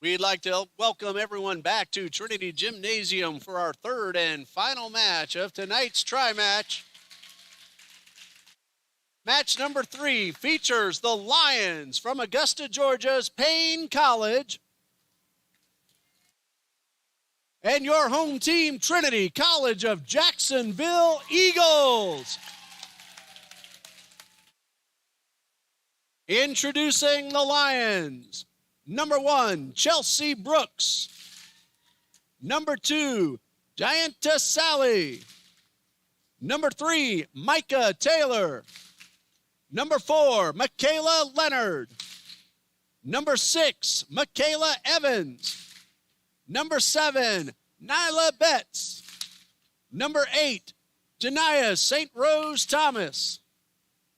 We'd like to welcome everyone back to Trinity Gymnasium for our third and final match of tonight's tri-match. Match number 3 features the Lions from Augusta, Georgia's Paine College and your home team, Trinity College of Jacksonville Eagles. Introducing the Lions. Number 1, Chelsea Brooks. Number 2, Gianta Sally. Number 3, Micah Taylor. Number 4, Michaela Leonard. Number 6, Michaela Evans. Number 7, Nyla Betts. Number 8, Janiyah St. Rose Thomas.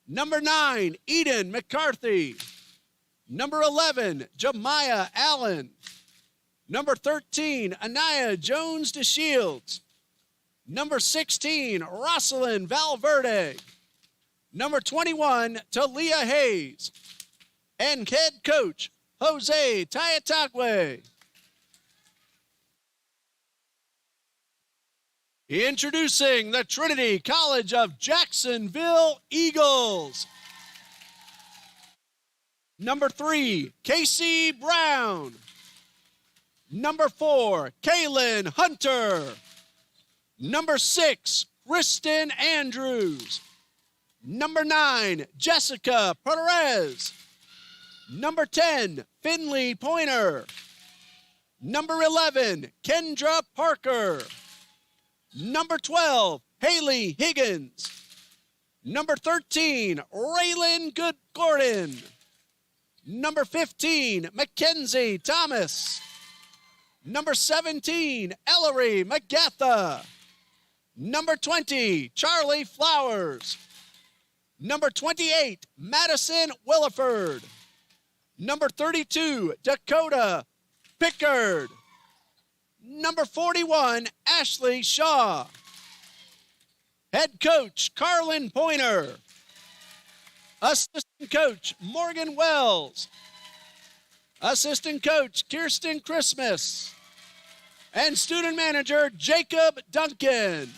Number 9, Eden McCarthy. Number 11, Jemiah Allen. Number 13, Anaya Jones DeShields. Number 16, Rosalind Valverde. Number 21, Talia Hayes. And head coach, Jose Tayatagwe. Introducing the Trinity College of Jacksonville Eagles. Number 3, Casey Brown. Number 4, Kaylin Hunter. Number 6, Kristen Andrews. Number 9, Jessica Perez. Number 10, Finley Pointer. Number 11, Kendra Parker. Number 12, Haley Higgins. Number 13, Raylan Good-Gordon. Number 15, Mackenzie Thomas. Number 17, Ellery McGatha. Number 20, Charlie Flowers. Number 28, Madison Williford. Number 32, Dakota Pickard. Number 41, Ashley Shaw. Head coach, Carlin Pointer. Assistant coach, Morgan Wells. Assistant coach, Kirsten Christmas. And student manager, Jacob Duncan.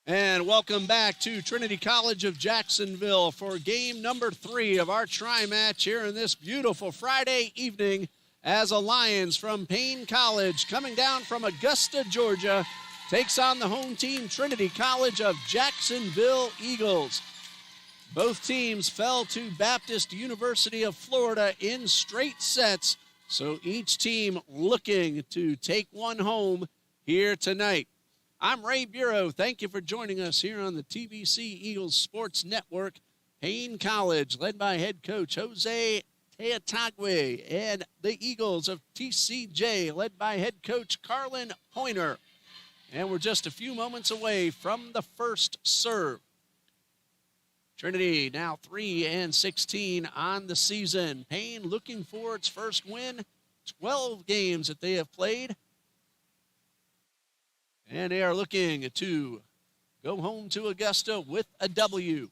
And welcome back to Trinity College of Jacksonville for game number 3 of our tri-match here in this beautiful Friday evening as a Lions from Paine College coming down from Augusta, Georgia, takes on the home team, Trinity College of Jacksonville Eagles. Both teams fell to Baptist University of Florida in straight sets, so each team looking to take one home here tonight. I'm Ray Bureau. Thank you for joining us here on the TBC Eagles Sports Network. Paine College, led by head coach Jose Tayatagwe, and the Eagles of TCJ, led by head coach Carlin Pointer. And we're just a few moments away from the first serve. Trinity now 3-16 on the season. Paine looking for its first win. 12 games that they have played. And they are looking to go home to Augusta with a W.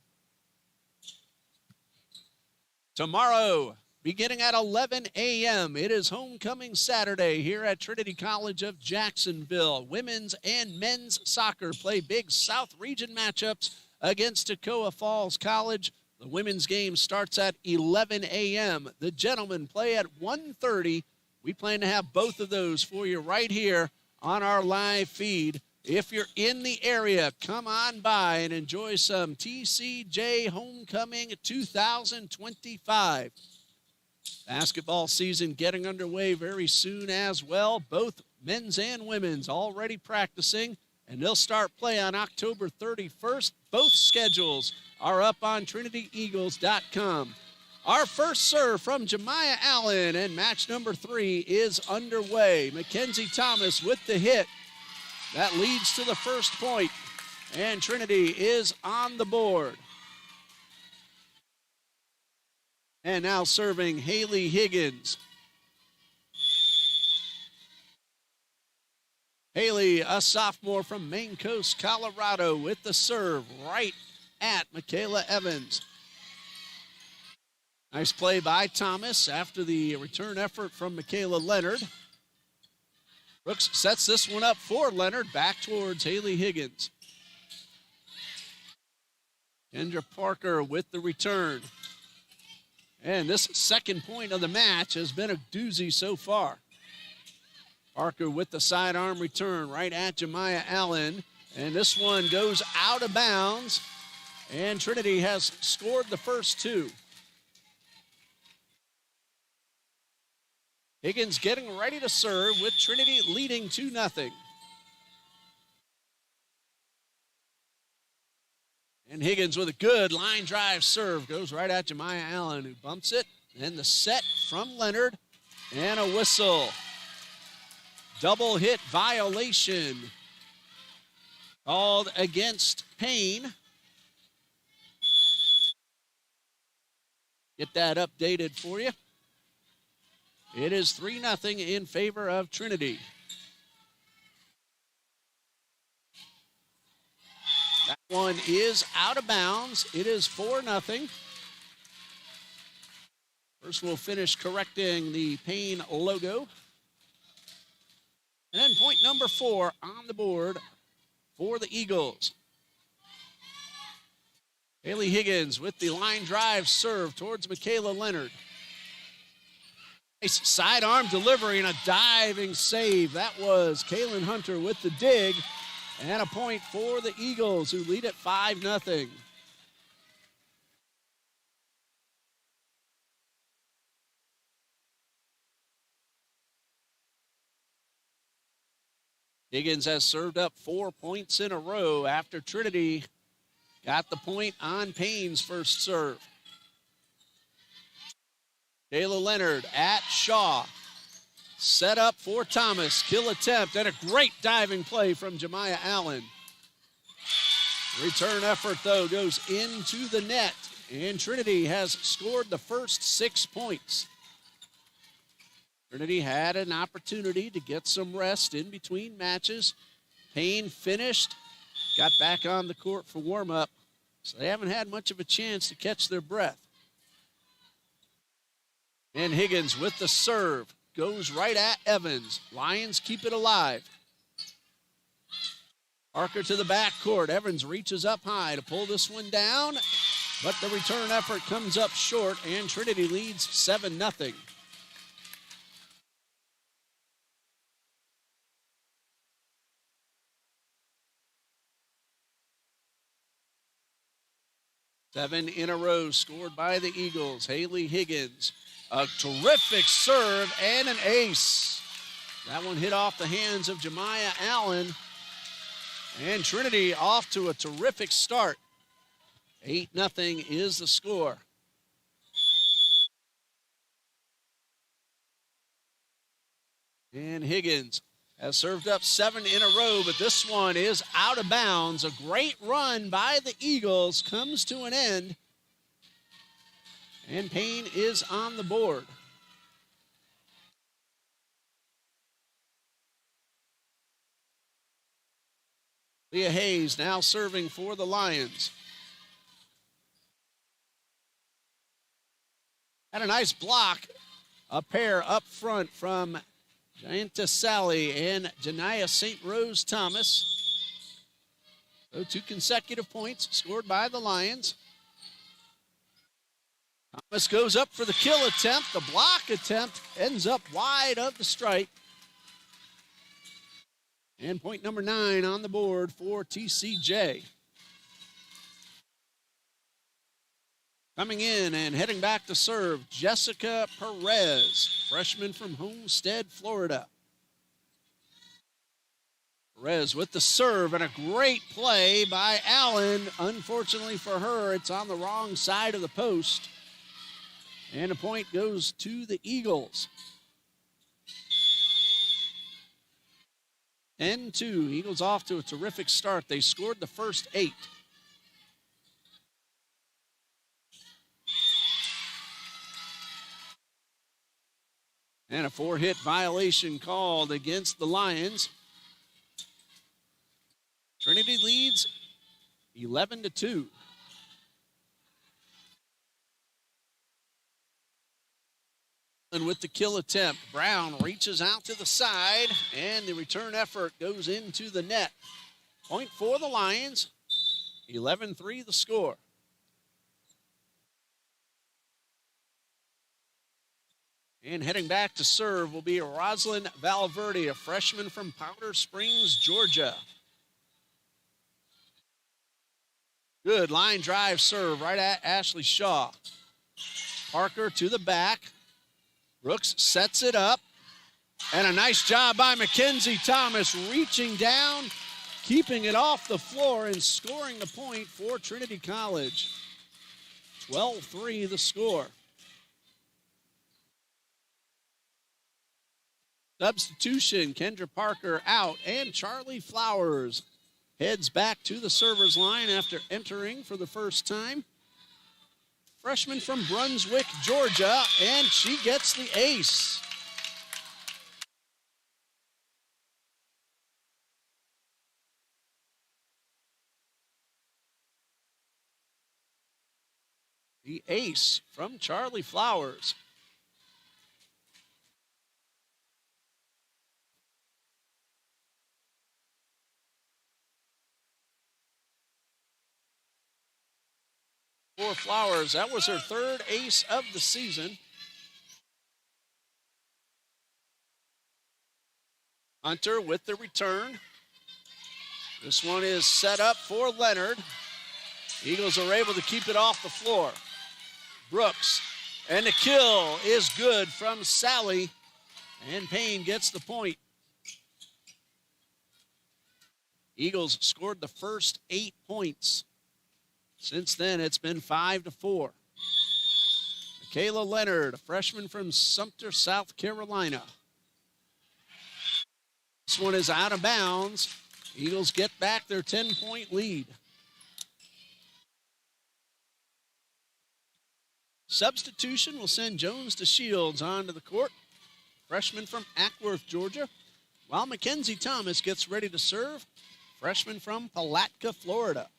Tomorrow, beginning at 11 a.m., it is Homecoming Saturday here at Trinity College of Jacksonville. Women's and men's soccer play big South Region matchups against Toccoa Falls College. The women's game starts at 11 a.m. The gentlemen play at 1:30. We plan to have both of those for you right here on our live feed. If you're in the area, come on by and enjoy some TCJ Homecoming 2025. Basketball season getting underway very soon as well. Both men's and women's already practicing, and they'll start play on October 31st. Both schedules are up on TrinityEagles.com. Our first serve from Jemiah Allen, and match number 3 is underway. Mackenzie Thomas with the hit. That leads to the first point, and Trinity is on the board. And now serving Haley Higgins. Haley, a sophomore from Maine Coast, Colorado, with the serve right at Michaela Evans. Nice play by Thomas after the return effort from Michaela Leonard. Brooks sets this one up for Leonard, back towards Haley Higgins. Kendra Parker with the return. And this second point of the match has been a doozy so far. Parker with the sidearm return right at Jemiah Allen. And this one goes out of bounds. And Trinity has scored the first two. Higgins getting ready to serve with Trinity leading 2-0. And Higgins with a good line drive serve. Goes right at Jemiah Allen, who bumps it. And the set from Leonard. And a whistle. Double hit violation called against Paine. Get that updated for you. It is 3-0 in favor of Trinity. That one is out of bounds. It is 4-0. First, we'll finish correcting the Paine logo. And then point number 4 on the board for the Eagles. Haley Higgins with the line drive serve towards Michaela Leonard. Nice sidearm delivery and a diving save. That was Kaylin Hunter with the dig. And a point for the Eagles, who lead at 5-0. Higgins has served up 4 points in a row after Trinity got the point on Payne's first serve. Kayla Leonard at Shaw. Set up for Thomas. Kill attempt and a great diving play from Jemiah Allen. Return effort, though, goes into the net. And Trinity has scored the first 6 points. Trinity had an opportunity to get some rest in between matches. Paine finished, got back on the court for warm-up, so they haven't had much of a chance to catch their breath. And Higgins with the serve, goes right at Evans. Lions keep it alive. Parker to the backcourt. Evans reaches up high to pull this one down, but the return effort comes up short, and Trinity leads 7-0. Seven in a row scored by the Eagles. Haley Higgins, a terrific serve and an ace. That one hit off the hands of Jemiah Allen. And Trinity off to a terrific start. 8-0 is the score. And Higgins has served up 7 in a row, but this one is out of bounds. A great run by the Eagles comes to an end. And Paine is on the board. Leah Hayes now serving for the Lions. Had a nice block, a pair up front from Gianta Sally and Janiyah St. Rose Thomas. So 2 consecutive points scored by the Lions. Thomas goes up for the kill attempt. The block attempt ends up wide of the stripe. And point number 9 on the board for TCJ. Coming in and heading back to serve, Jessica Perez, freshman from Homestead, Florida. Perez with the serve and a great play by Allen. Unfortunately for her, it's on the wrong side of the post. And a point goes to the Eagles. 10-2. Eagles off to a terrific start. They scored the first 8. And a 4-hit violation called against the Lions. Trinity leads 11-2. And with the kill attempt, Brown reaches out to the side, and the return effort goes into the net. Point for the Lions, 11-3 the score. And heading back to serve will be Rosalind Valverde, a freshman from Powder Springs, Georgia. Good line drive serve right at Ashley Shaw. Parker to the back. Brooks sets it up. And a nice job by Mackenzie Thomas reaching down, keeping it off the floor and scoring the point for Trinity College. 12-3 the score. Substitution, Kendra Parker out, and Charlie Flowers heads back to the server's line after entering for the first time. Freshman from Brunswick, Georgia, and she gets the ace. The ace from Charlie Flowers. For Flowers, that was her third ace of the season. Hunter with the return. This one is set up for Leonard. Eagles are able to keep it off the floor. Brooks, and the kill is good from Sally, and Paine gets the point. Eagles scored the first 8 points. Since then, it's been 5-4. Michaela Leonard, a freshman from Sumter, South Carolina. This one is out of bounds. Eagles get back their 10-point lead. Substitution will send Jones to Shields onto the court. Freshman from Ackworth, Georgia. While Mackenzie Thomas gets ready to serve. Freshman from Palatka, Florida.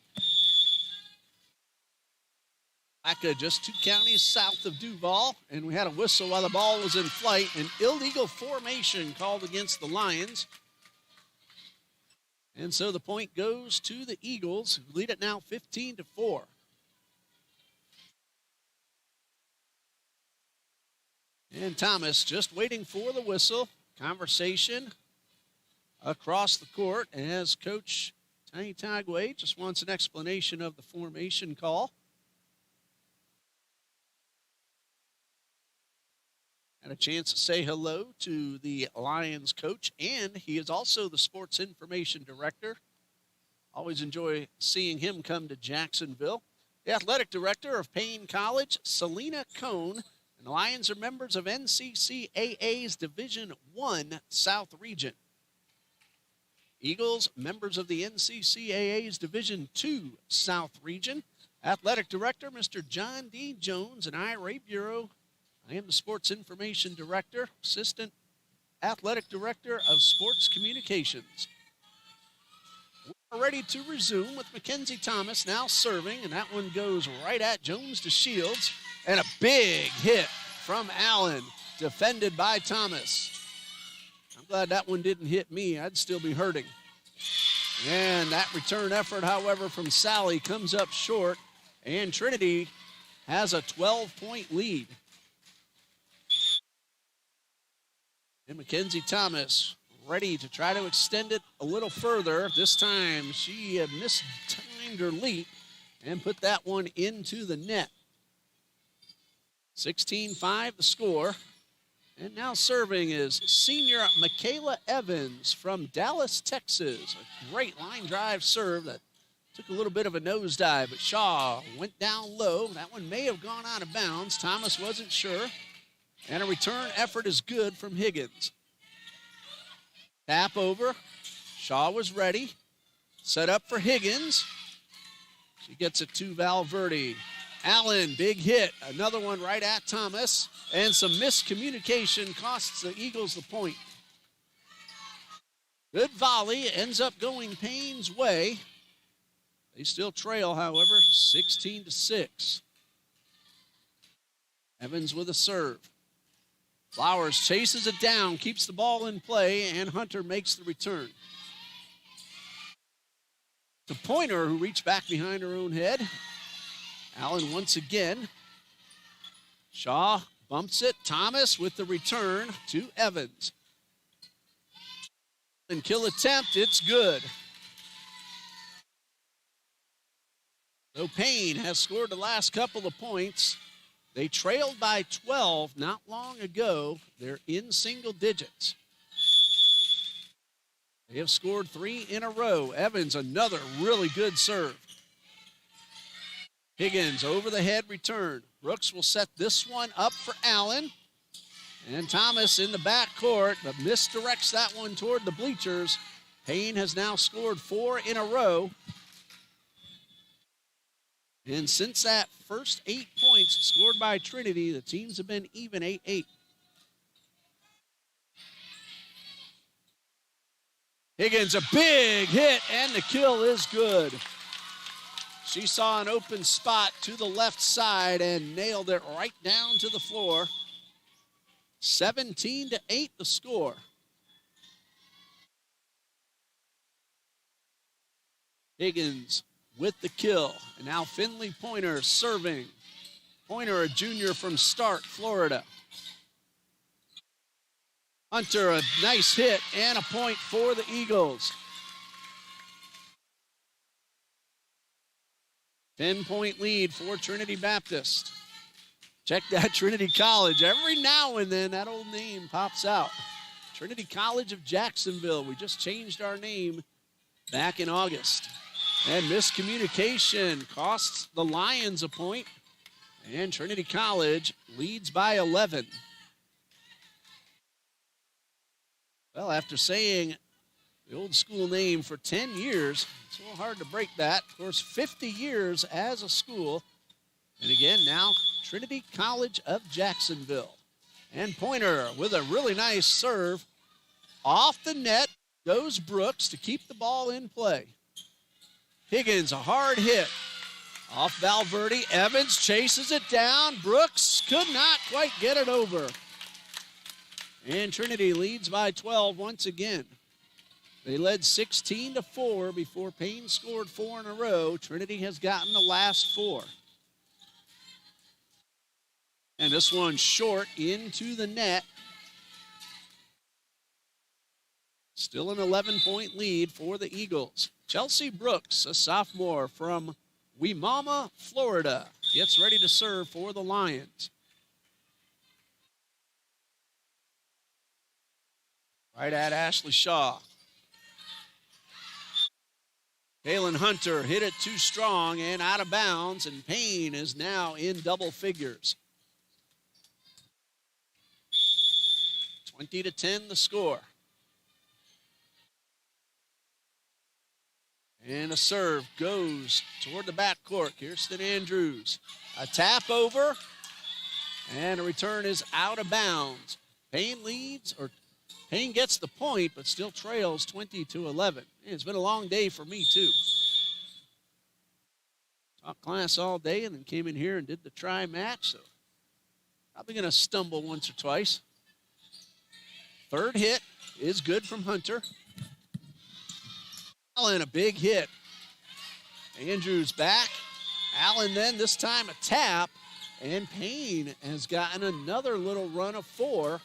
Palatka just 2 counties south of Duval. And we had a whistle while the ball was in flight. An illegal formation called against the Lions. And so the point goes to the Eagles, who lead it now 15-4. And Thomas just waiting for the whistle. Conversation across the court as Coach Tiny Tagway just wants an explanation of the formation call. Had a chance to say hello to the Lions coach, and he is also the sports information director. Always enjoy seeing him come to Jacksonville. The athletic director of Paine College, Selena Cohn. And the Lions are members of NCCAA's Division I South Region. Eagles, members of the NCCAA's Division II South Region. Athletic Director, Mr. John D. Jones, and I, Ray Bureau. I am the Sports Information Director, Assistant Athletic Director of Sports Communications. We're ready to resume with Mackenzie Thomas now serving, and that one goes right at Jones to Shields. And a big hit from Allen, defended by Thomas. I'm glad that one didn't hit me. I'd still be hurting. And that return effort, however, from Sally comes up short, and Trinity has a 12-point lead. And Mackenzie Thomas ready to try to extend it a little further. This time she had mistimed her leap and put that one into the net. 16-5 the score. And now serving is senior Michaela Evans from Dallas, Texas. A great line drive serve that took a little bit of a nosedive, but Shaw went down low. That one may have gone out of bounds. Thomas wasn't sure. And a return effort is good from Higgins. Tap over. Shaw was ready. Set up for Higgins. She gets it to Valverde. Allen, big hit. Another one right at Thomas. And some miscommunication costs the Eagles the point. Good volley. Ends up going Paine's way. They still trail, however, 16-6. Evans with a serve. Flowers chases it down, keeps the ball in play, and Hunter makes the return. To Pointer, who reached back behind her own head. Allen once again. Shaw bumps it. Thomas with the return to Evans. And kill attempt, it's good. So Paine has scored the last couple of points. They trailed by 12 not long ago. They're in single digits. They have scored 3 in a row. Evans, another really good serve. Higgins over the head return. Brooks will set this one up for Allen. And Thomas in the backcourt, but misdirects that one toward the bleachers. Paine has now scored 4 in a row. And since that first 8 points scored by Trinity, the teams have been even 8-8. Higgins, a big hit, and the kill is good. She saw an open spot to the left side and nailed it right down to the floor. 17-8 the score. Higgins with the kill. And now Finley Pointer serving. Pointer, a junior from Stark, Florida. Hunter, a nice hit and a point for the Eagles. 10-point lead for Trinity Baptist. Check that Trinity College. Every now and then that old name pops out. Trinity College of Jacksonville. We just changed our name back in August. And miscommunication costs the Lions a point. And Trinity College leads by 11. Well, after saying the old school name for 10 years, it's a little hard to break that. Of course, 50 years as a school. And again, now Trinity College of Jacksonville. And Pointer with a really nice serve. Off the net goes Brooks to keep the ball in play. Higgins, a hard hit. Off Valverde, Evans chases it down. Brooks could not quite get it over. And Trinity leads by 12 once again. They led 16-4 before Paine scored 4 in a row. Trinity has gotten the last 4. And this one short into the net. Still an 11-point lead for the Eagles. Chelsea Brooks, a sophomore from Wimauma, Florida, gets ready to serve for the Lions. Right at Ashley Shaw. Kaylin Hunter hit it too strong and out of bounds, and Paine is now in double figures. 20-10 the score. And a serve goes toward the backcourt. Kirsten Andrews. A tap over. And a return is out of bounds. Paine leads, or Paine gets the point, but still trails 20-11. It's been a long day for me, too. Taught class all day and then came in here and did the try match, so probably going to stumble once or twice. Third hit is good from Hunter. Allen, a big hit. Andrews back. Allen then, this time a tap. And Paine has gotten another little run of 4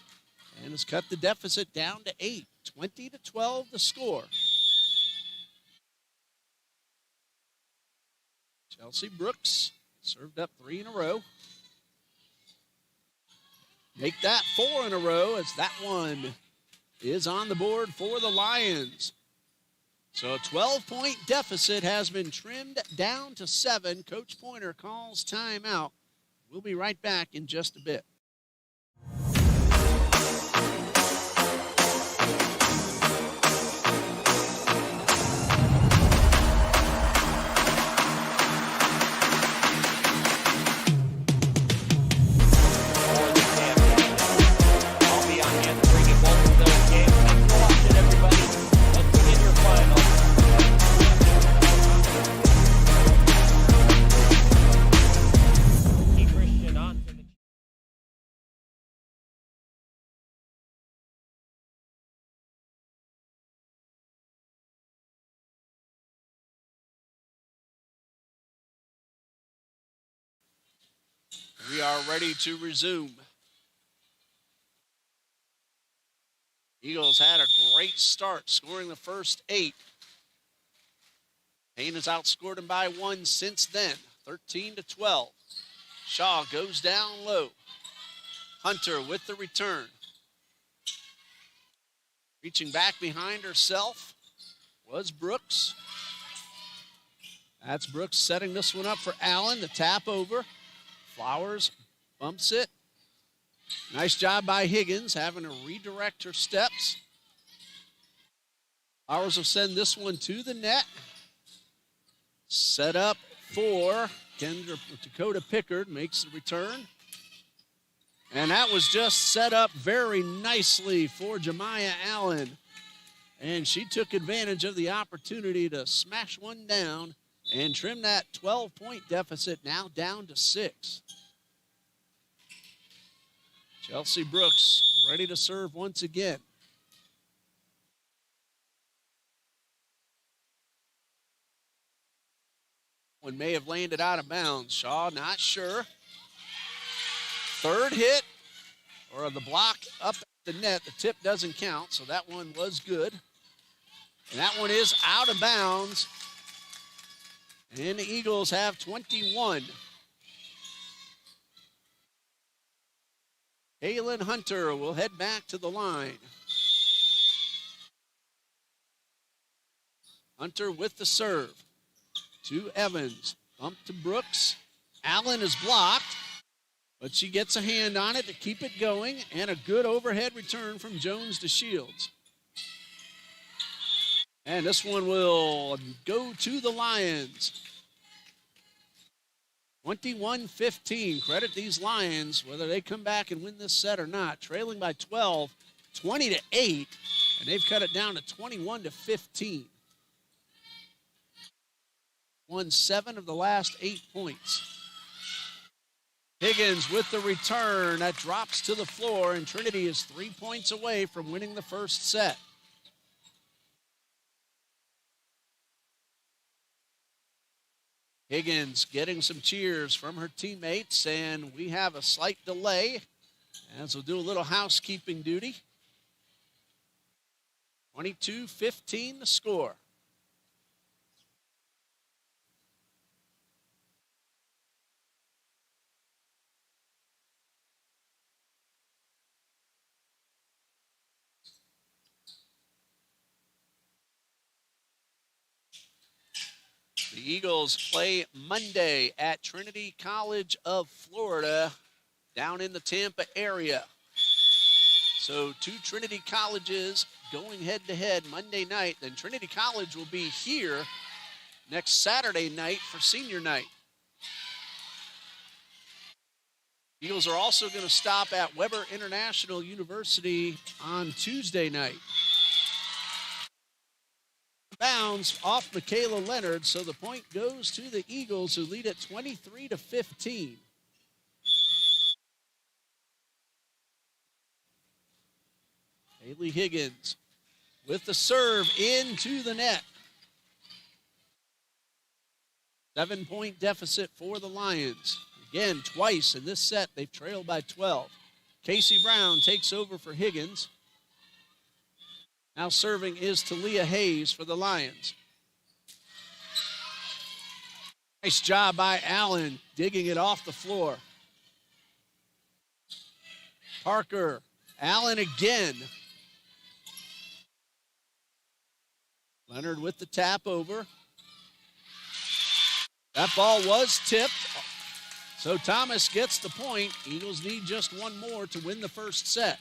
and has cut the deficit down to 8. 20-12 the score. Chelsea Brooks served up 3 in a row. Make that 4 in a row as that one is on the board for the Lions. So a 12-point deficit has been trimmed down to 7. Coach Pointer calls timeout. We'll be right back in just a bit. We are ready to resume. Eagles had a great start, scoring the first 8. Paine has outscored them by 1 since then, 13-12. Shaw goes down low. Hunter with the return. Reaching back behind herself was Brooks. That's Brooks setting this one up for Allen. The tap over. Flowers bumps it. Nice job by Higgins, having to redirect her steps. Flowers will send this one to the net. Set up for Dakota Pickard, makes the return. And that was just set up very nicely for Jemiah Allen. And she took advantage of the opportunity to smash one down and trim that 12-point deficit now down to 6. Chelsea Brooks ready to serve once again. One may have landed out of bounds. Shaw not sure. Third hit, or the block up at the net. The tip doesn't count, so that one was good. And that one is out of bounds. And the Eagles have 21. Kaylin Hunter will head back to the line. Hunter with the serve. To Evans. Bump to Brooks. Allen is blocked, but she gets a hand on it to keep it going, and a good overhead return from Jones to Shields. And this one will go to the Lions. 21-15. Credit these Lions, whether they come back and win this set or not. Trailing by 12, 20-8, and they've cut it down to 21-15. Won 7 of the last 8 points. Higgins with the return. That drops to the floor, and Trinity is 3 points away from winning the first set. Higgins getting some cheers from her teammates, and we have a slight delay as we'll do a little housekeeping duty. 22-15 the score. The Eagles play Monday at Trinity College of Florida down in the Tampa area. So 2 Trinity colleges going head-to-head Monday night. Then Trinity College will be here next Saturday night for senior night. Eagles are also going to stop at Weber International University on Tuesday night. Bounds off Michaela Leonard, so the point goes to the Eagles, who lead at 23-15. Haley Higgins with the serve into the net. 7-point deficit for the Lions. Again, twice in this set, they've trailed by 12. Casey Brown takes over for Higgins. Now serving is Talia Hayes for the Lions. Nice job by Allen, digging it off the floor. Parker, Allen again. Leonard with the tap over. That ball was tipped, so Thomas gets the point. Eagles need just one more to win the first set.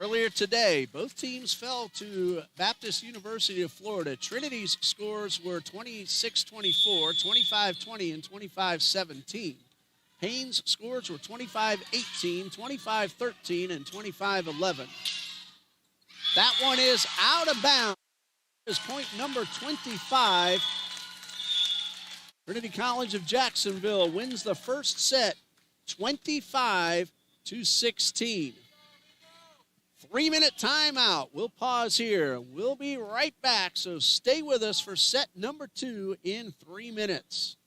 Earlier today, both teams fell to Baptist University of Florida. Trinity's scores were 26-24, 25-20, and 25-17. Paine's scores were 25-18, 25-13, and 25-11. That one is out of bounds. Is point number 25. Trinity College of Jacksonville wins the first set 25-16. 3-minute timeout. We'll pause here. We'll be right back, so stay with us for set number 2 in 3 minutes.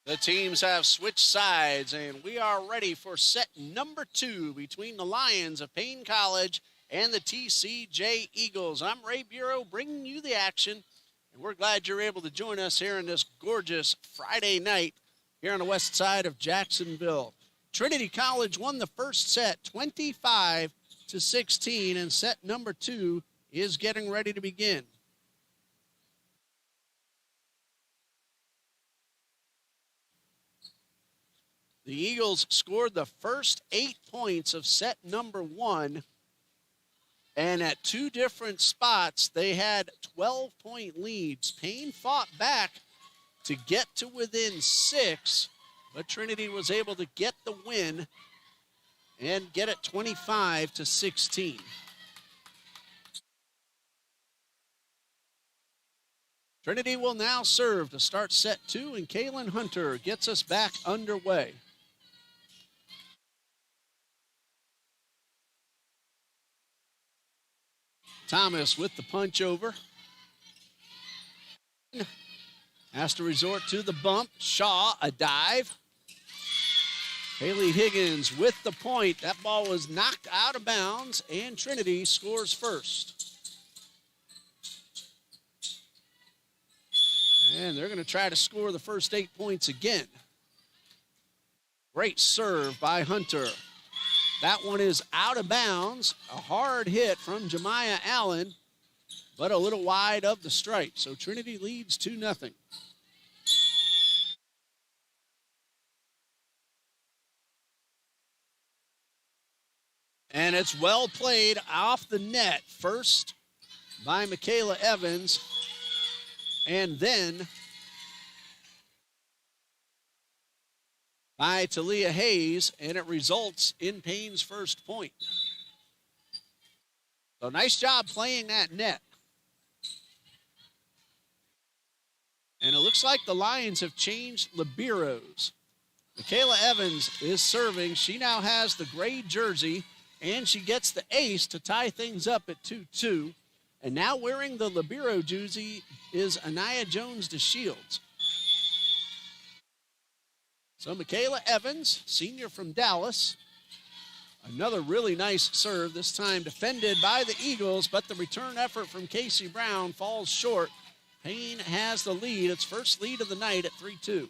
The teams have switched sides, and we are ready for set number 2 between the Lions of Paine College and the TCJ Eagles. I'm Ray Bureau bringing you the action, and we're glad you're able to join us here on this gorgeous Friday night here on the west side of Jacksonville. Trinity College won the first set 25-16, and set number 2 is getting ready to begin. The Eagles scored the first 8 points of set number 1, and at 2 different spots, they had 12-point leads. Paine fought back to get to within 6, but Trinity was able to get the win and get it 25-16. Trinity will now serve to start set 2, and Kaylin Hunter gets us back underway. Thomas with the punch over. Has to resort to the bump. Shaw, a dive. Haley Higgins with the point. That ball was knocked out of bounds, and Trinity scores first. And they're going to try to score the first 8 points again. Great serve by Hunter. That one is out of bounds. A hard hit from Jemiah Allen. but a little wide of the stripe. So Trinity leads 2-0. And it's well played off the net. First by Michaela Evans, and then by Talia Hayes, and it results in Paine's first point. So nice job playing that net. And it looks like the Lions have changed liberos. Michaela Evans is serving. She now has the gray jersey, and she gets the ace to tie things up at 2-2. And now wearing the libero jersey is Anaya Jones DeShields. So Michaela Evans, senior from Dallas. Another really nice serve, this time defended by the Eagles, but the return effort from Casey Brown falls short. Paine has the lead, its first lead of the night at 3-2.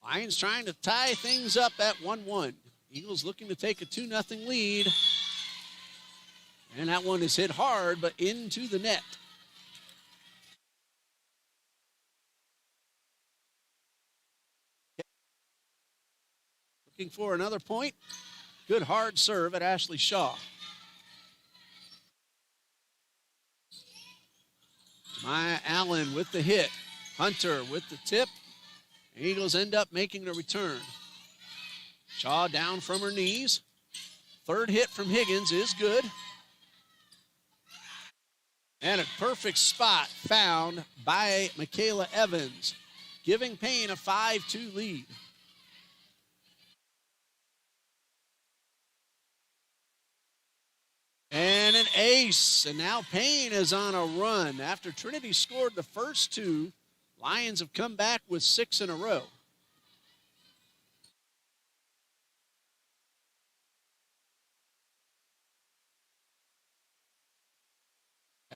Lions trying to tie things up at 1-1. Eagles looking to take a 2-0 lead. And that one is hit hard, but into the net. Looking for another point. Good hard serve at Ashley Shaw. Maya Allen with the hit. Hunter with the tip. Eagles end up making the return. Shaw down from her knees. Third hit from Higgins is good. And a perfect spot found by Michaela Evans, giving Paine a 5-2 lead. And an ace, and now Paine is on a run. After Trinity scored the first two, Lions have come back with 6 in a row.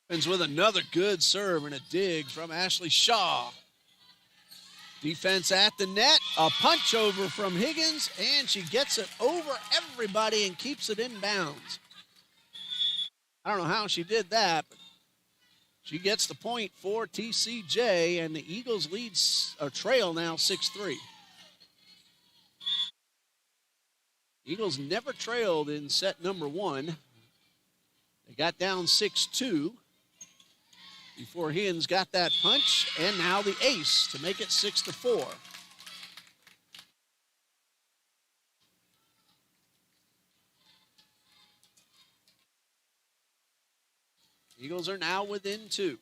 Evans with another good serve and a dig from Ashley Shaw. Defense at the net, a punch over from Higgins, and she gets it over everybody and keeps it in bounds. I don't know how she did that, but she gets the point for TCJ, and the Eagles trail now 6-3. Eagles never trailed in set number 1. They got down 6-2 before Higgins got that punch, and now the ace to make it 6-4. Eagles are now within 2.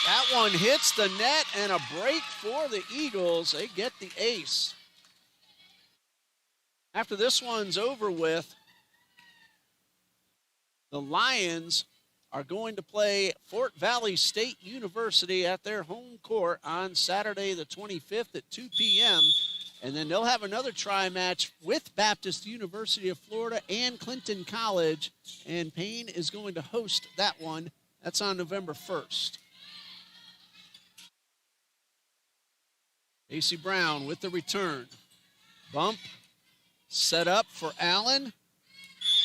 That one hits the net, and a break for the Eagles. They get the ace. After this one's over with, the Lions are going to play Fort Valley State University at their home court on Saturday the 25th at 2 p.m., and then they'll have another tri-match with Baptist University of Florida and Clinton College, and Paine is going to host that one. That's on November 1st. Casey Brown with the return. Bump, set up for Allen.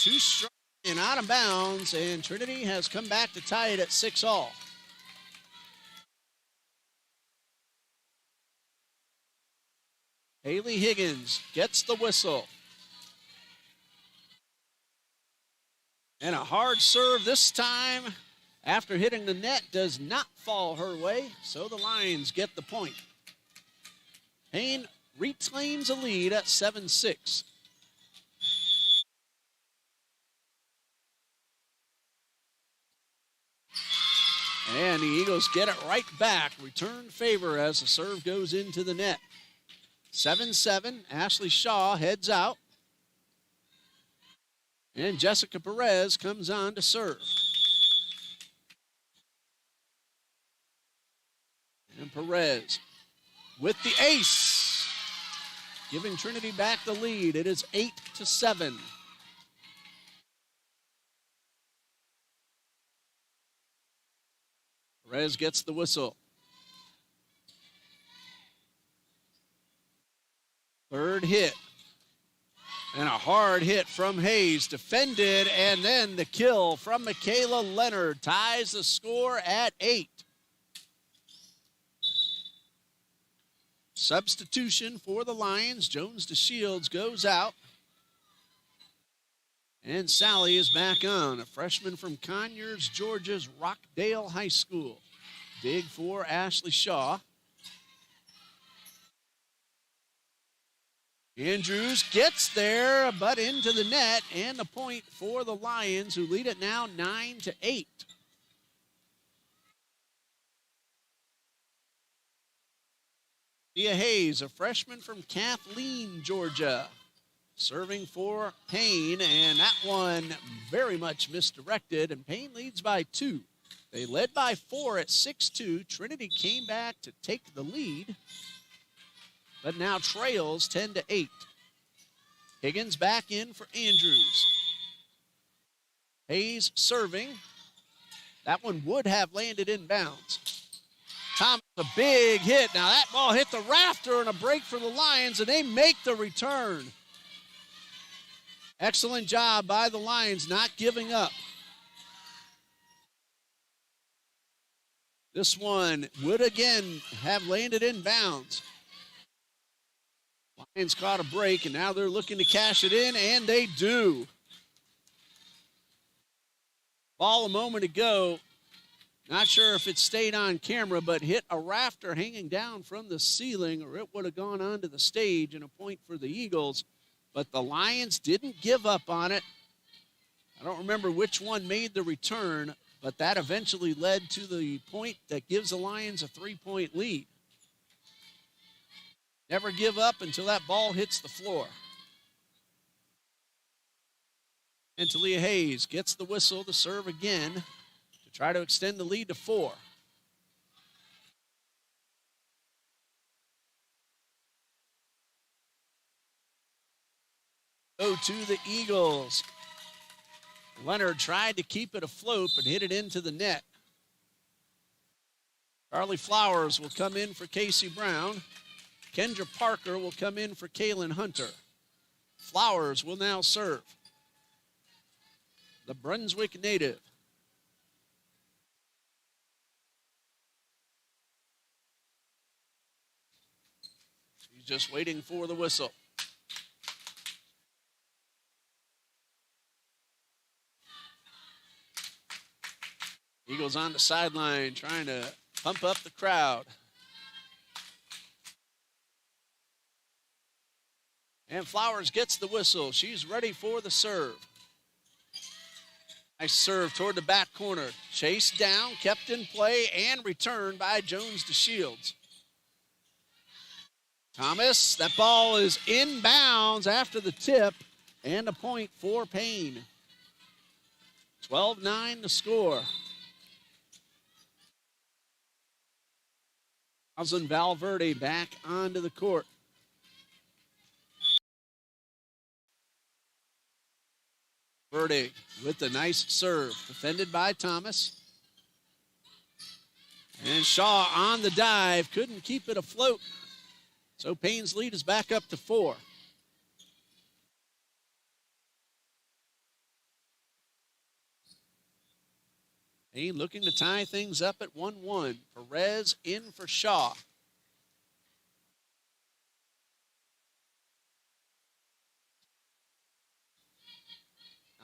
Too strong and out of bounds, and Trinity has come back to tie it at 6-all. Haley Higgins gets the whistle. And a hard serve this time after hitting the net does not fall her way, so the Lions get the point. Paine reclaims a lead at 7-6. And the Eagles get it right back. Return favor as the serve goes into the net. 7-7, Ashley Shaw heads out. And Jessica Perez comes on to serve. And Perez with the ace, giving Trinity back the lead. It is 8-7. Perez gets the whistle. Third hit. And a hard hit from Hayes, defended, and then the kill from Michaela Leonard ties the score at 8. Substitution for the Lions. Jones DeShields goes out. And Sally is back on, a freshman from Conyers, Georgia's Rockdale High School. Dig for Ashley Shaw. Andrews gets there, but into the net, and the point for the Lions, who lead it now 9-8. Thea Hayes, a freshman from Kathleen, Georgia, serving for Paine, and that one very much misdirected, and Paine leads by 2. They led by 4 at 6-2. Trinity came back to take the lead, but now trails 10-8. Higgins back in for Andrews. Hayes serving. That one would have landed in bounds. Thomas, a big hit. Now that ball hit the rafter and a break for the Lions, and they make the return. Excellent job by the Lions not giving up. This one would again have landed in bounds. Lions caught a break, and now they're looking to cash it in, and they do. Ball a moment ago, not sure if it stayed on camera, but hit a rafter hanging down from the ceiling, or it would have gone onto the stage, and a point for the Eagles. But the Lions didn't give up on it. I don't remember which one made the return, but that eventually led to the point that gives the Lions a 3-point lead. Never give up until that ball hits the floor. And Talia Hayes gets the whistle to serve again to try to extend the lead to 4. Go to the Eagles. Leonard tried to keep it afloat, but hit it into the net. Carly Flowers will come in for Casey Brown. Kendra Parker will come in for Kaylin Hunter. Flowers will now serve. The Brunswick native. She's just waiting for the whistle. Eagles on the sideline trying to pump up the crowd. And Flowers gets the whistle. She's ready for the serve. Nice serve toward the back corner. Chased down, kept in play, and returned by Jones DeShields. Thomas, that ball is inbounds after the tip, and a point for Paine. 12-9 to score. Roslyn Valverde back onto the court. Verde with the nice serve, defended by Thomas. And Shaw on the dive, couldn't keep it afloat. So Payne's lead is back up to 4. Payne looking to tie things up at 1-1. Perez in for Shaw.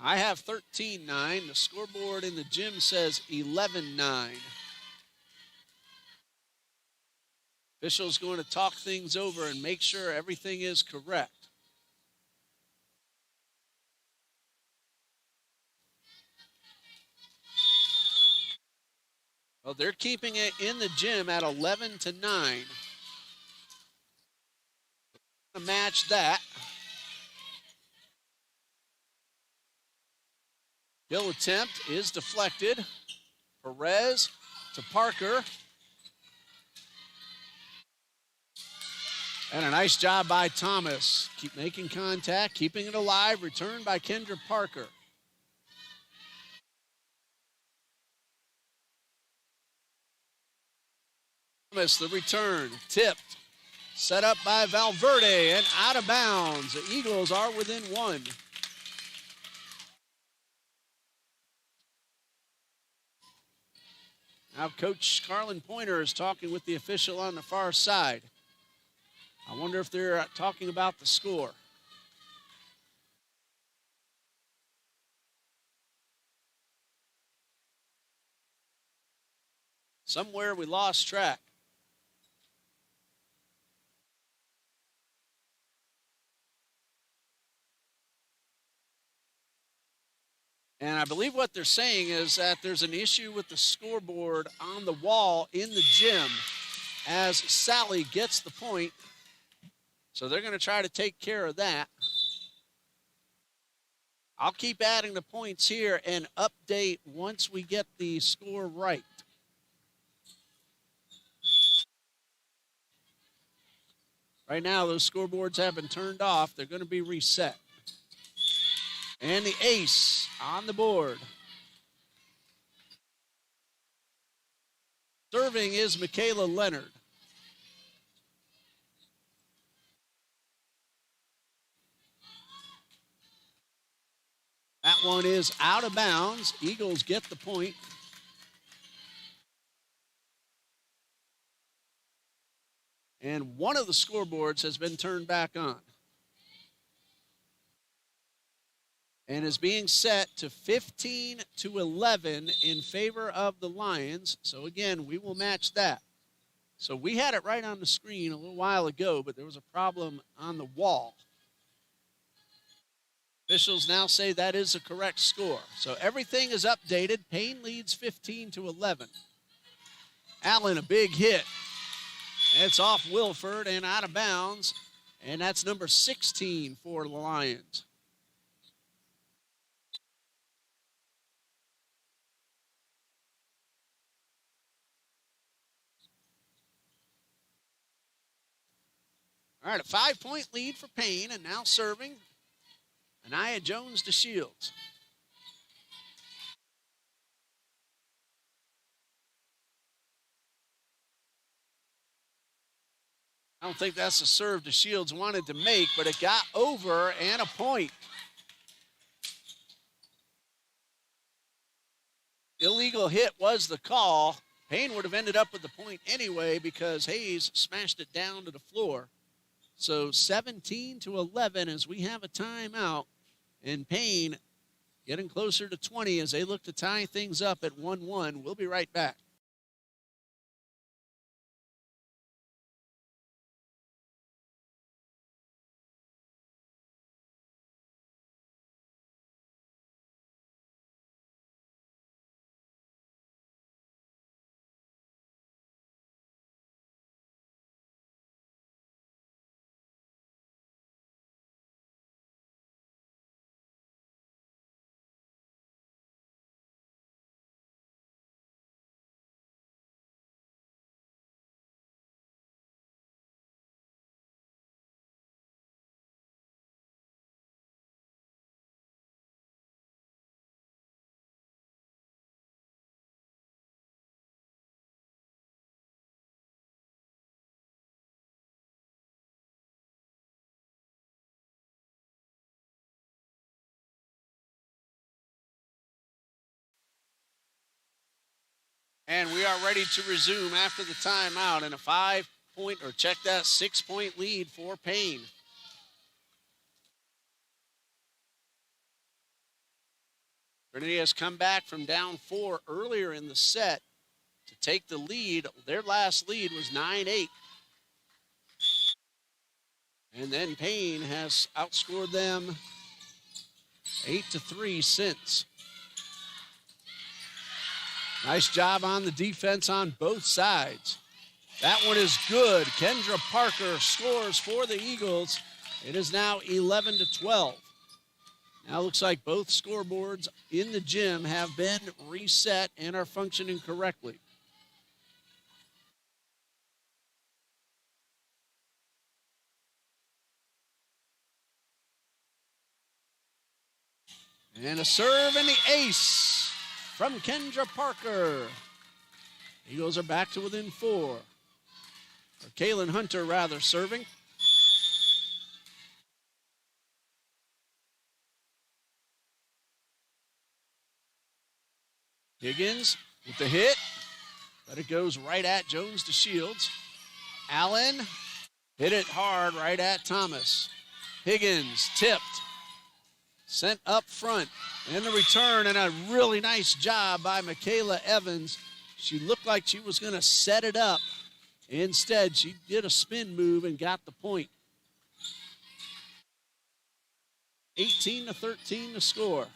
I have 13-9. The scoreboard in the gym says 11-9. Official's going to talk things over and make sure everything is correct. Well, they're keeping it in the gym at 11-9. To match that. Kill attempt is deflected. Perez to Parker. And a nice job by Thomas. Keep making contact, keeping it alive. Returned by Kendra Parker. Thomas, the return, tipped. Set up by Valverde and out of bounds. The Eagles are within one. Now Coach Carlin Pointer is talking with the official on the far side. I wonder if they're talking about the score. Somewhere we lost track. And I believe what they're saying is that there's an issue with the scoreboard on the wall in the gym as Sally gets the point. So they're going to try to take care of that. I'll keep adding the points here and update once we get the score right. Right now, those scoreboards have been turned off. They're going to be reset. And the ace on the board. Serving is Michaela Leonard. That one is out of bounds. Eagles get the point. And one of the scoreboards has been turned back on. And is being set to 15-11 in favor of the Lions. So again, we will match that. So we had it right on the screen a little while ago, but there was a problem on the wall. Officials now say that is the correct score. So everything is updated. Paine leads 15-11. Allen, a big hit. It's off Wilford and out of bounds. And that's number 16 for the Lions. All right, a 5-point lead for Paine, and now serving Anaya Jones to Shields. I don't think that's the serve to Shields wanted to make, but it got over and a point. Illegal hit was the call. Paine would have ended up with the point anyway because Hayes smashed it down to the floor. So 17-11 as we have a timeout, and Paine getting closer to 20 as they look to tie things up at 1-1. We'll be right back. And we are ready to resume after the timeout, and a 5-point, or check that, 6-point lead for Paine. Trinity has come back from down 4 earlier in the set to take the lead. Their last lead was 9-8. And then Paine has outscored them 8-3 since. Nice job on the defense on both sides. That one is good. Kendra Parker scores for the Eagles. It is now 11-12. Now looks like both scoreboards in the gym have been reset and are functioning correctly. And a serve and the ace from Kendra Parker. Eagles are back to within 4. or Kaylin Hunter rather, serving. Higgins with the hit, but it goes right at Jones to Shields. Allen hit it hard right at Thomas. Higgins tipped, sent up front, and the return, and a really nice job by Michaela Evans. She looked like she was going to set it up. Instead, she did a spin move and got the point. 18-13 to score.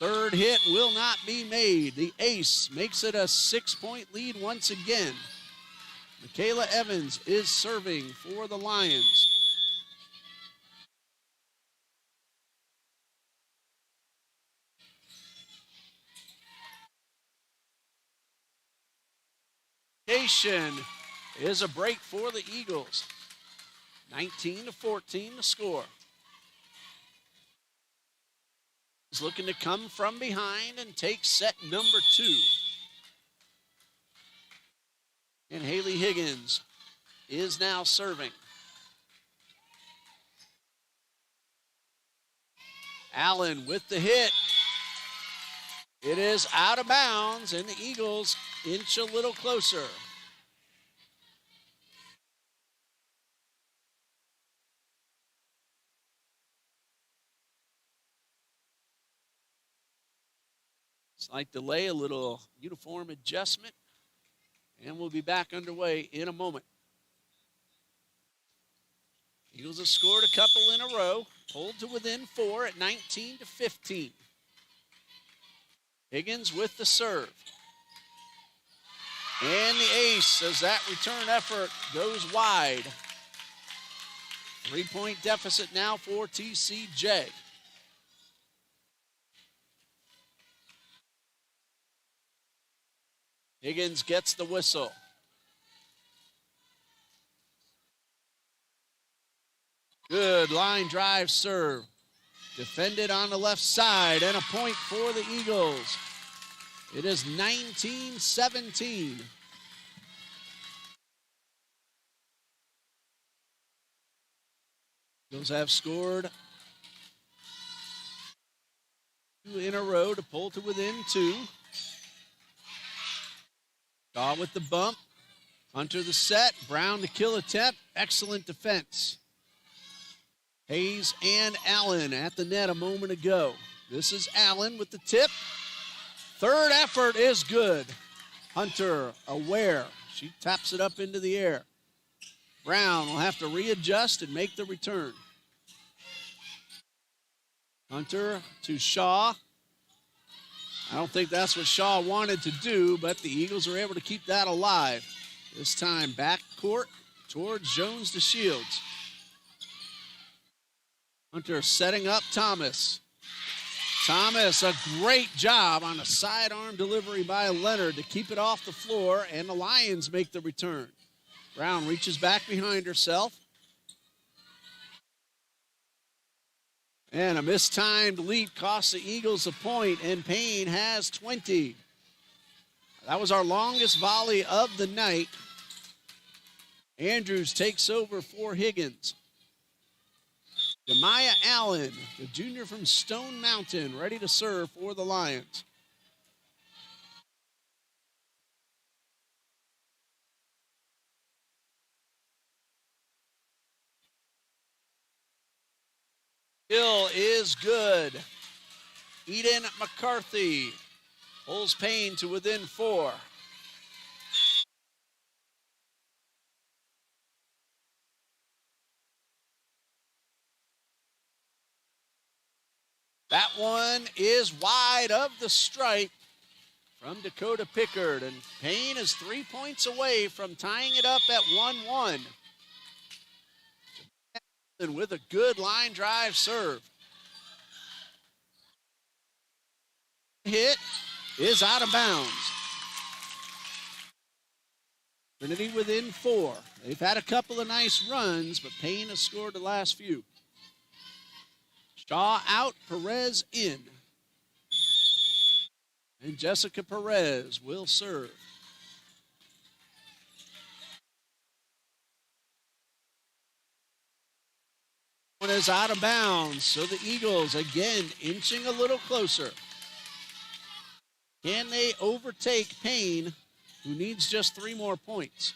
Third hit will not be made. The ace makes it a 6-point lead once again. Michaela Evans is serving for the Lions. Is a break for the Eagles. 19-14 to score. Is looking to come from behind and take set number 2. And Haley Higgins is now serving. Allen with the hit. It is out of bounds, and the Eagles inch a little closer. Slight delay, a little uniform adjustment, and we'll be back underway in a moment. Eagles have scored a couple in a row, pulled to within 4 at 19-15. Higgins with the serve. And the ace as that return effort goes wide. 3-point deficit now for TCJ. Higgins gets the whistle. Good line drive serve. Defended on the left side, and a point for the Eagles. It is 19-17. Eagles have scored 2 in a row to pull to within 2. Shaw with the bump. Hunter the set. Brown the kill attempt. Excellent defense. Hayes and Allen at the net a moment ago. This is Allen with the tip. Third effort is good. Hunter aware. She taps it up into the air. Brown will have to readjust and make the return. Hunter to Shaw. I don't think that's what Shaw wanted to do, but the Eagles are able to keep that alive. This time back court towards Jones to Shields. Hunter setting up Thomas. Thomas, a great job on a sidearm delivery by Leonard to keep it off the floor, and the Lions make the return. Brown reaches back behind herself. And a mistimed leap costs the Eagles a point, and Paine has 20. That was our longest volley of the night. Andrews takes over for Higgins. Demaya Allen, the junior from Stone Mountain, ready to serve for the Lions. Hill is good. Eden McCarthy pulls Paine to within 4. That one is wide of the stripe from Dakota Pickard, and Paine is 3 points away from tying it up at 1-1. And with a good line drive serve. Hit is out of bounds. Trinity within 4. They've had a couple of nice runs, but Paine has scored the last few. Shaw out, Perez in. And Jessica Perez will serve. One is out of bounds, so the Eagles again inching a little closer. Can they overtake Paine, who needs just 3 more points?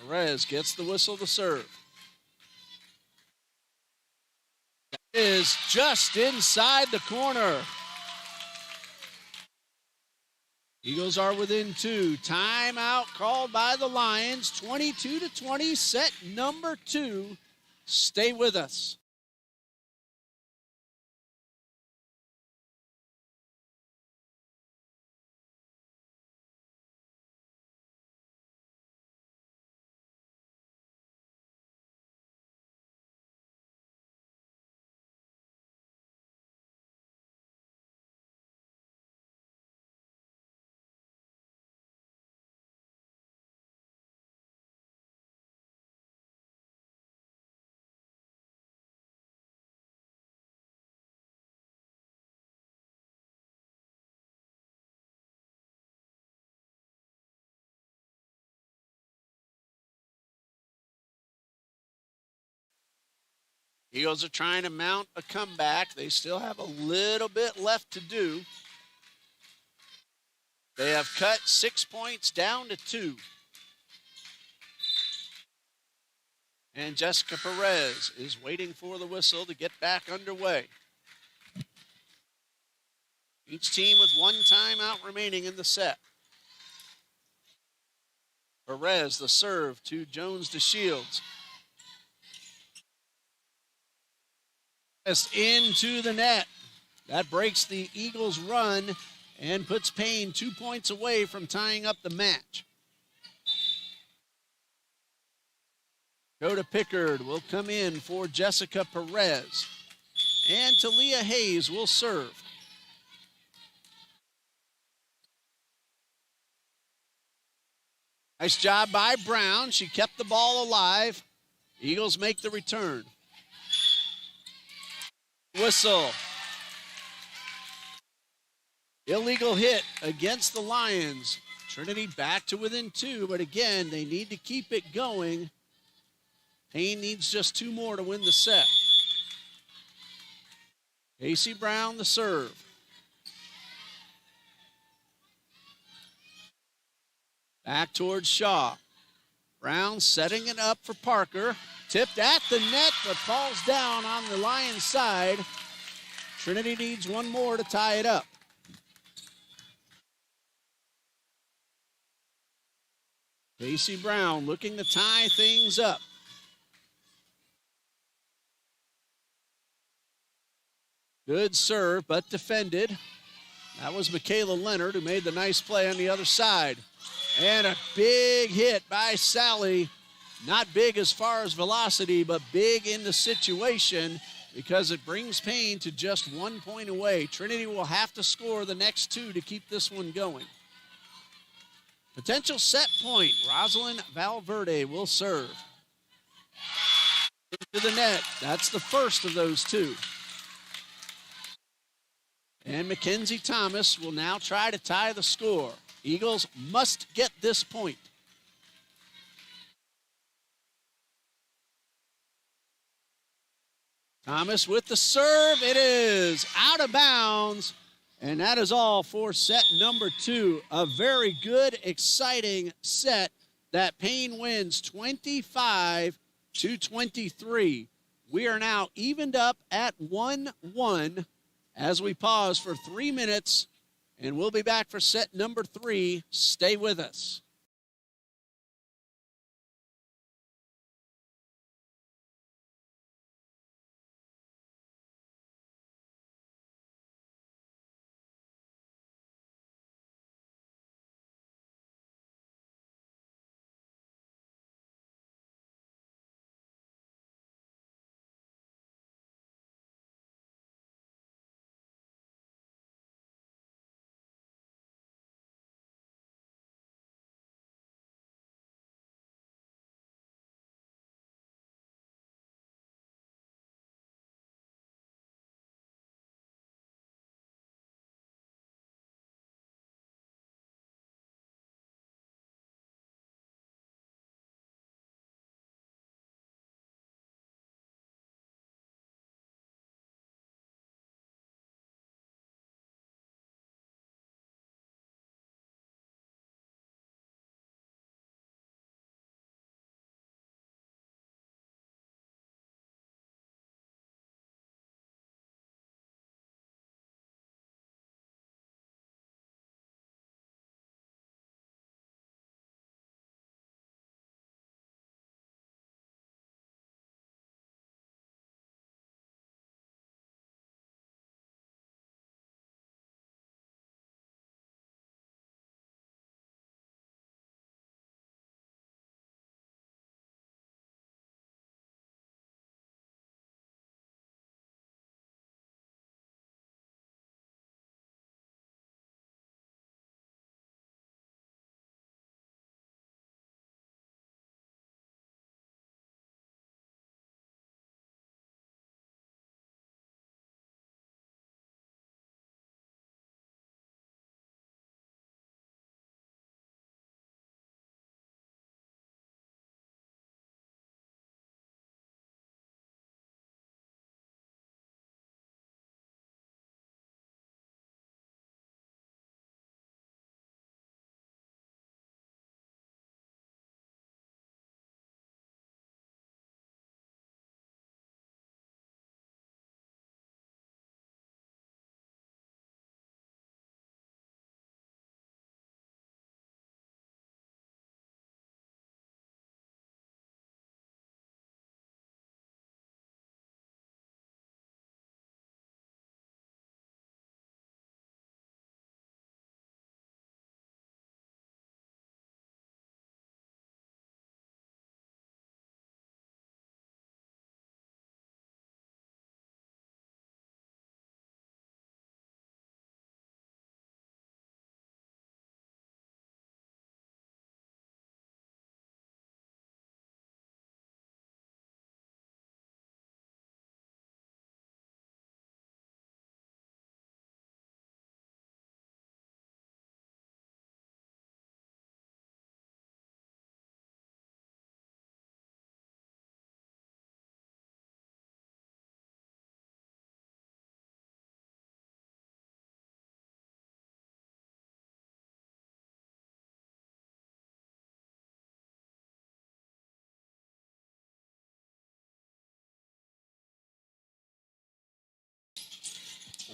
Perez gets the whistle to serve. That is just inside the corner. Eagles are within 2. Timeout called by the Lions. 22-20, set number 2. Stay with us. Eagles are trying to mount a comeback. They still have a little bit left to do. They have cut 6 points down to 2. And Jessica Perez is waiting for the whistle to get back underway. Each team with 1 timeout remaining in the set. Perez, the serve to Jones to Shields. Into the net. That breaks the Eagles' run and puts Paine 2 points away from tying up the match. Coda Pickard will come in for Jessica Perez. And Talia Hayes will serve. Nice job by Brown. She kept the ball alive. Eagles make the return. Whistle. Illegal hit against the Lions. Trinity back to within 2, but again, they need to keep it going. Paine needs just 2 more to win the set. Casey Brown, the serve. Back towards Shaw. Brown setting it up for Parker. Tipped at the net, but falls down on the Lions side. Trinity needs 1 more to tie it up. Casey Brown looking to tie things up. Good serve, but defended. That was Michaela Leonard who made the nice play on the other side. And a big hit by Sally. Not big as far as velocity, but big in the situation because it brings Paine to just 1 point away. Trinity will have to score the next 2 to keep this one going. Potential set point. Rosalind Valverde will serve. Into the net. That's the first of those 2. And Mackenzie Thomas will now try to tie the score. Eagles must get this point. Thomas with the serve. It is out of bounds. And that is all for set number 2. A very good, exciting set that Paine wins 25-23. We are now evened up at 1-1 as we pause for 3 minutes, and we'll be back for set number 3. Stay with us.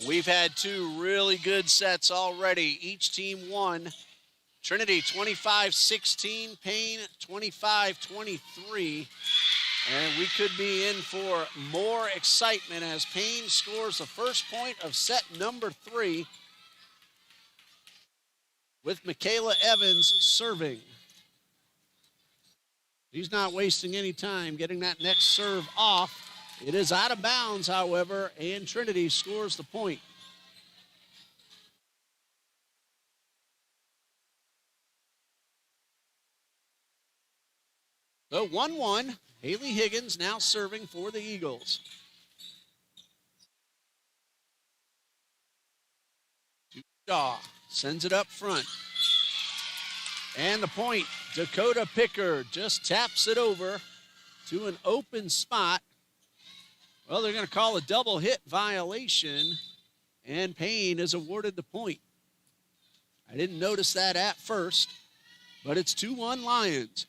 We've had two really good sets already. Each team won. Trinity 25-16, Paine 25-23. And we could be in for more excitement as Paine scores the first point of set number 3 with Michaela Evans serving. He's not wasting any time getting that next serve off. It is out of bounds, however, and Trinity scores the point. So 1-1, Haley Higgins now serving for the Eagles. Shaw sends it up front. And the point, Dakota Picker just taps it over to an open spot. Well, they're going to call a double hit violation, and Paine is awarded the point. I didn't notice that at first, but it's 2-1 Lions.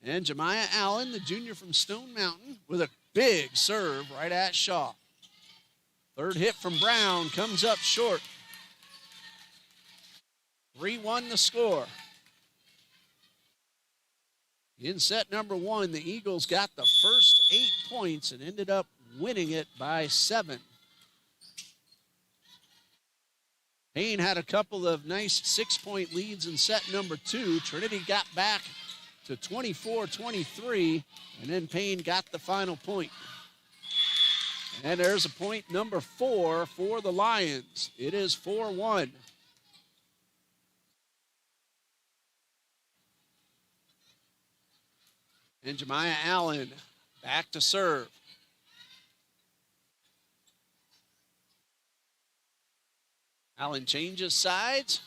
And Jemiah Allen, the junior from Stone Mountain, with a big serve right at Shaw. Third hit from Brown comes up short. 3-1 the score. In set number 1, the Eagles got the first 8 points and ended up winning it by 7. Paine had a couple of nice 6-point leads in set number 2. Trinity got back to 24-23, and then Paine got the final point. And there's a point number 4 for the Lions. It is 4-1. And Jemiah Allen back to serve. Allen changes sides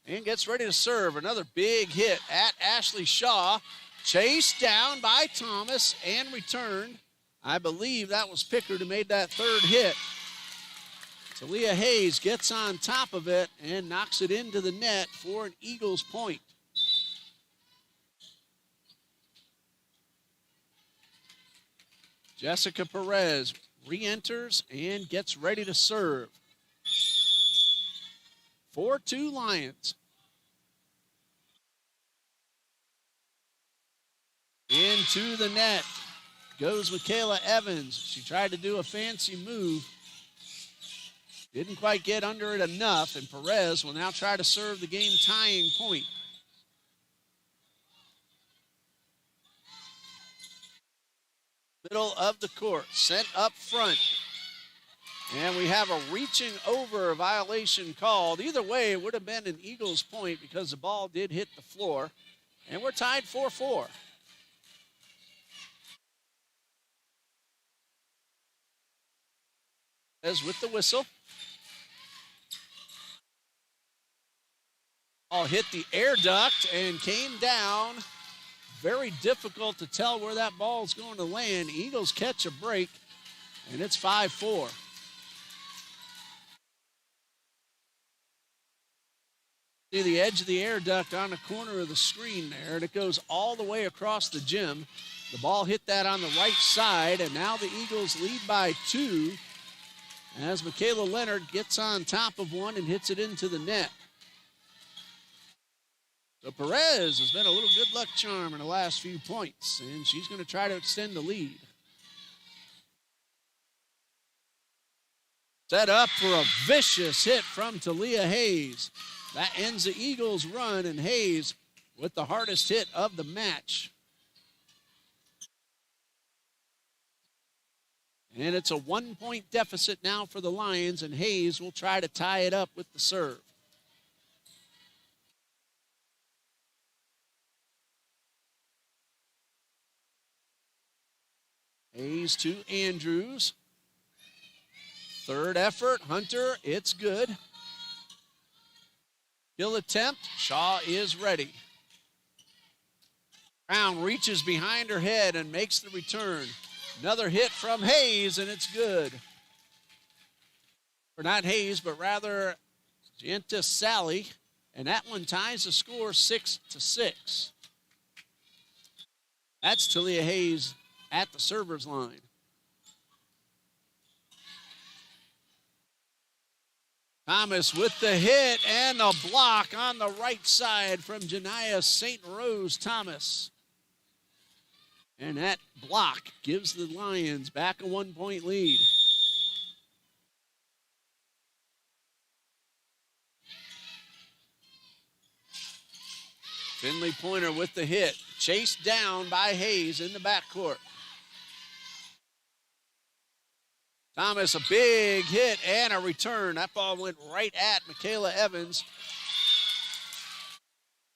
and gets ready to serve. Another big hit at Ashley Shaw. Chased down by Thomas and returned. I believe that was Pickard who made that third hit. Talia Hayes gets on top of it and knocks it into the net for an Eagles point. Jessica Perez re-enters and gets ready to serve. 4-2 Lions. Into the net goes Michaela Evans. She tried to do a fancy move. Didn't quite get under it enough, and Perez will now try to serve the game-tying point. Middle of the court, sent up front. And we have a reaching over violation called. Either way, it would have been an Eagles point because the ball did hit the floor. And we're tied 4-4. As with the whistle. Ball hit the air duct and came down. Very difficult to tell where that ball is going to land. Eagles catch a break, and it's 5-4. See the edge of the air duct on the corner of the screen there, and it goes all the way across the gym. The ball hit that on the right side, and now the Eagles lead by 2 as Michaela Leonard gets on top of one and hits it into the net. So Perez has been a little good luck charm in the last few points, and she's going to try to extend the lead. Set up for a vicious hit from Talia Hayes. That ends the Eagles' run, and Hayes with the hardest hit of the match. And it's a 1-point deficit now for the Lions, and Hayes will try to tie it up with the serve. Hayes to Andrews. Third effort, Hunter, it's good. Kill attempt, Shaw is ready. Brown reaches behind her head and makes the return. Another hit from Hayes, and it's good. Or not Hayes, but rather Giantis Sally. And that one ties the score 6-6. That's Talia Hayes at the server's line. Thomas with the hit and a block on the right side from Janiyah St. Rose Thomas. And that block gives the Lions back a 1-point lead. Finley Pointer with the hit. Chased down by Hayes in the backcourt. Thomas, a big hit and a return. That ball went right at Michaela Evans.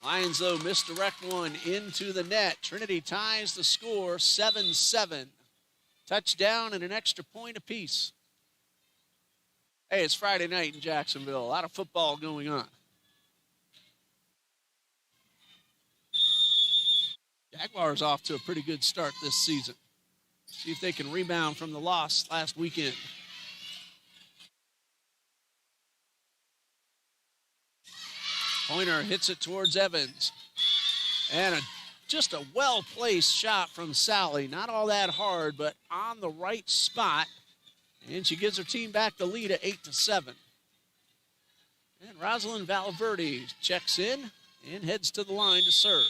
Lions, though, misdirect one into the net. Trinity ties the score 7-7. Touchdown and an extra point apiece. Hey, it's Friday night in Jacksonville. A lot of football going on. Jaguars off to a pretty good start this season. See if they can rebound from the loss last weekend. Pointer hits it towards Evans. And just a well-placed shot from Sally. Not all that hard, but on the right spot. And she gives her team back the lead at 8-7. And Rosalind Valverde checks in and heads to the line to serve.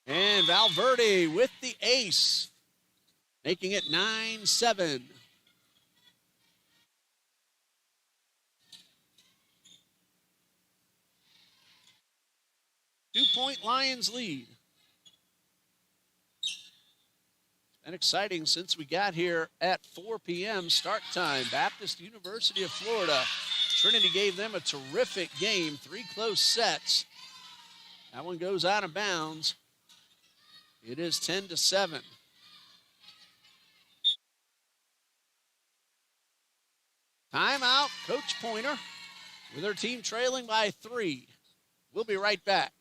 And Valverde with the ace, making it 9-7. Two-point Lions lead. It's been exciting since we got here at 4 p.m. start time. Baptist University of Florida. Trinity gave them a terrific game, 3 close sets. That one goes out of bounds. It is 10-7. Timeout, Coach Pointer, with her team trailing by 3. We'll be right back.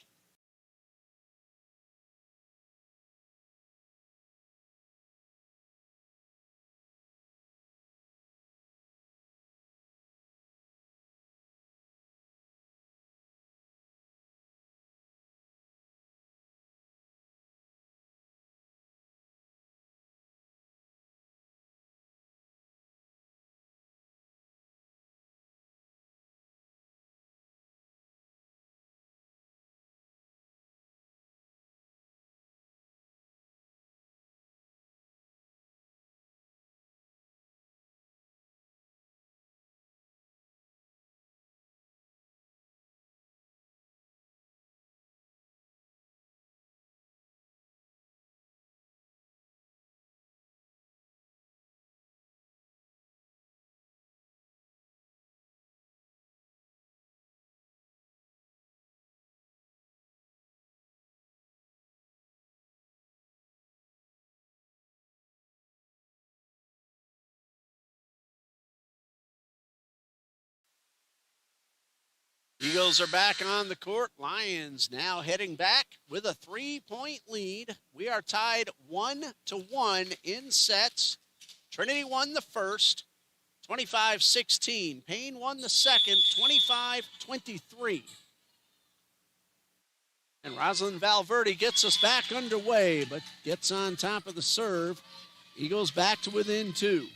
Eagles are back on the court. Lions now heading back with a 3-point lead. We are tied 1-1 in sets. Trinity won the first, 25-16. Paine won the second, 25-23. And Rosalind Valverde gets us back underway, but gets on top of the serve. Eagles back to within 2.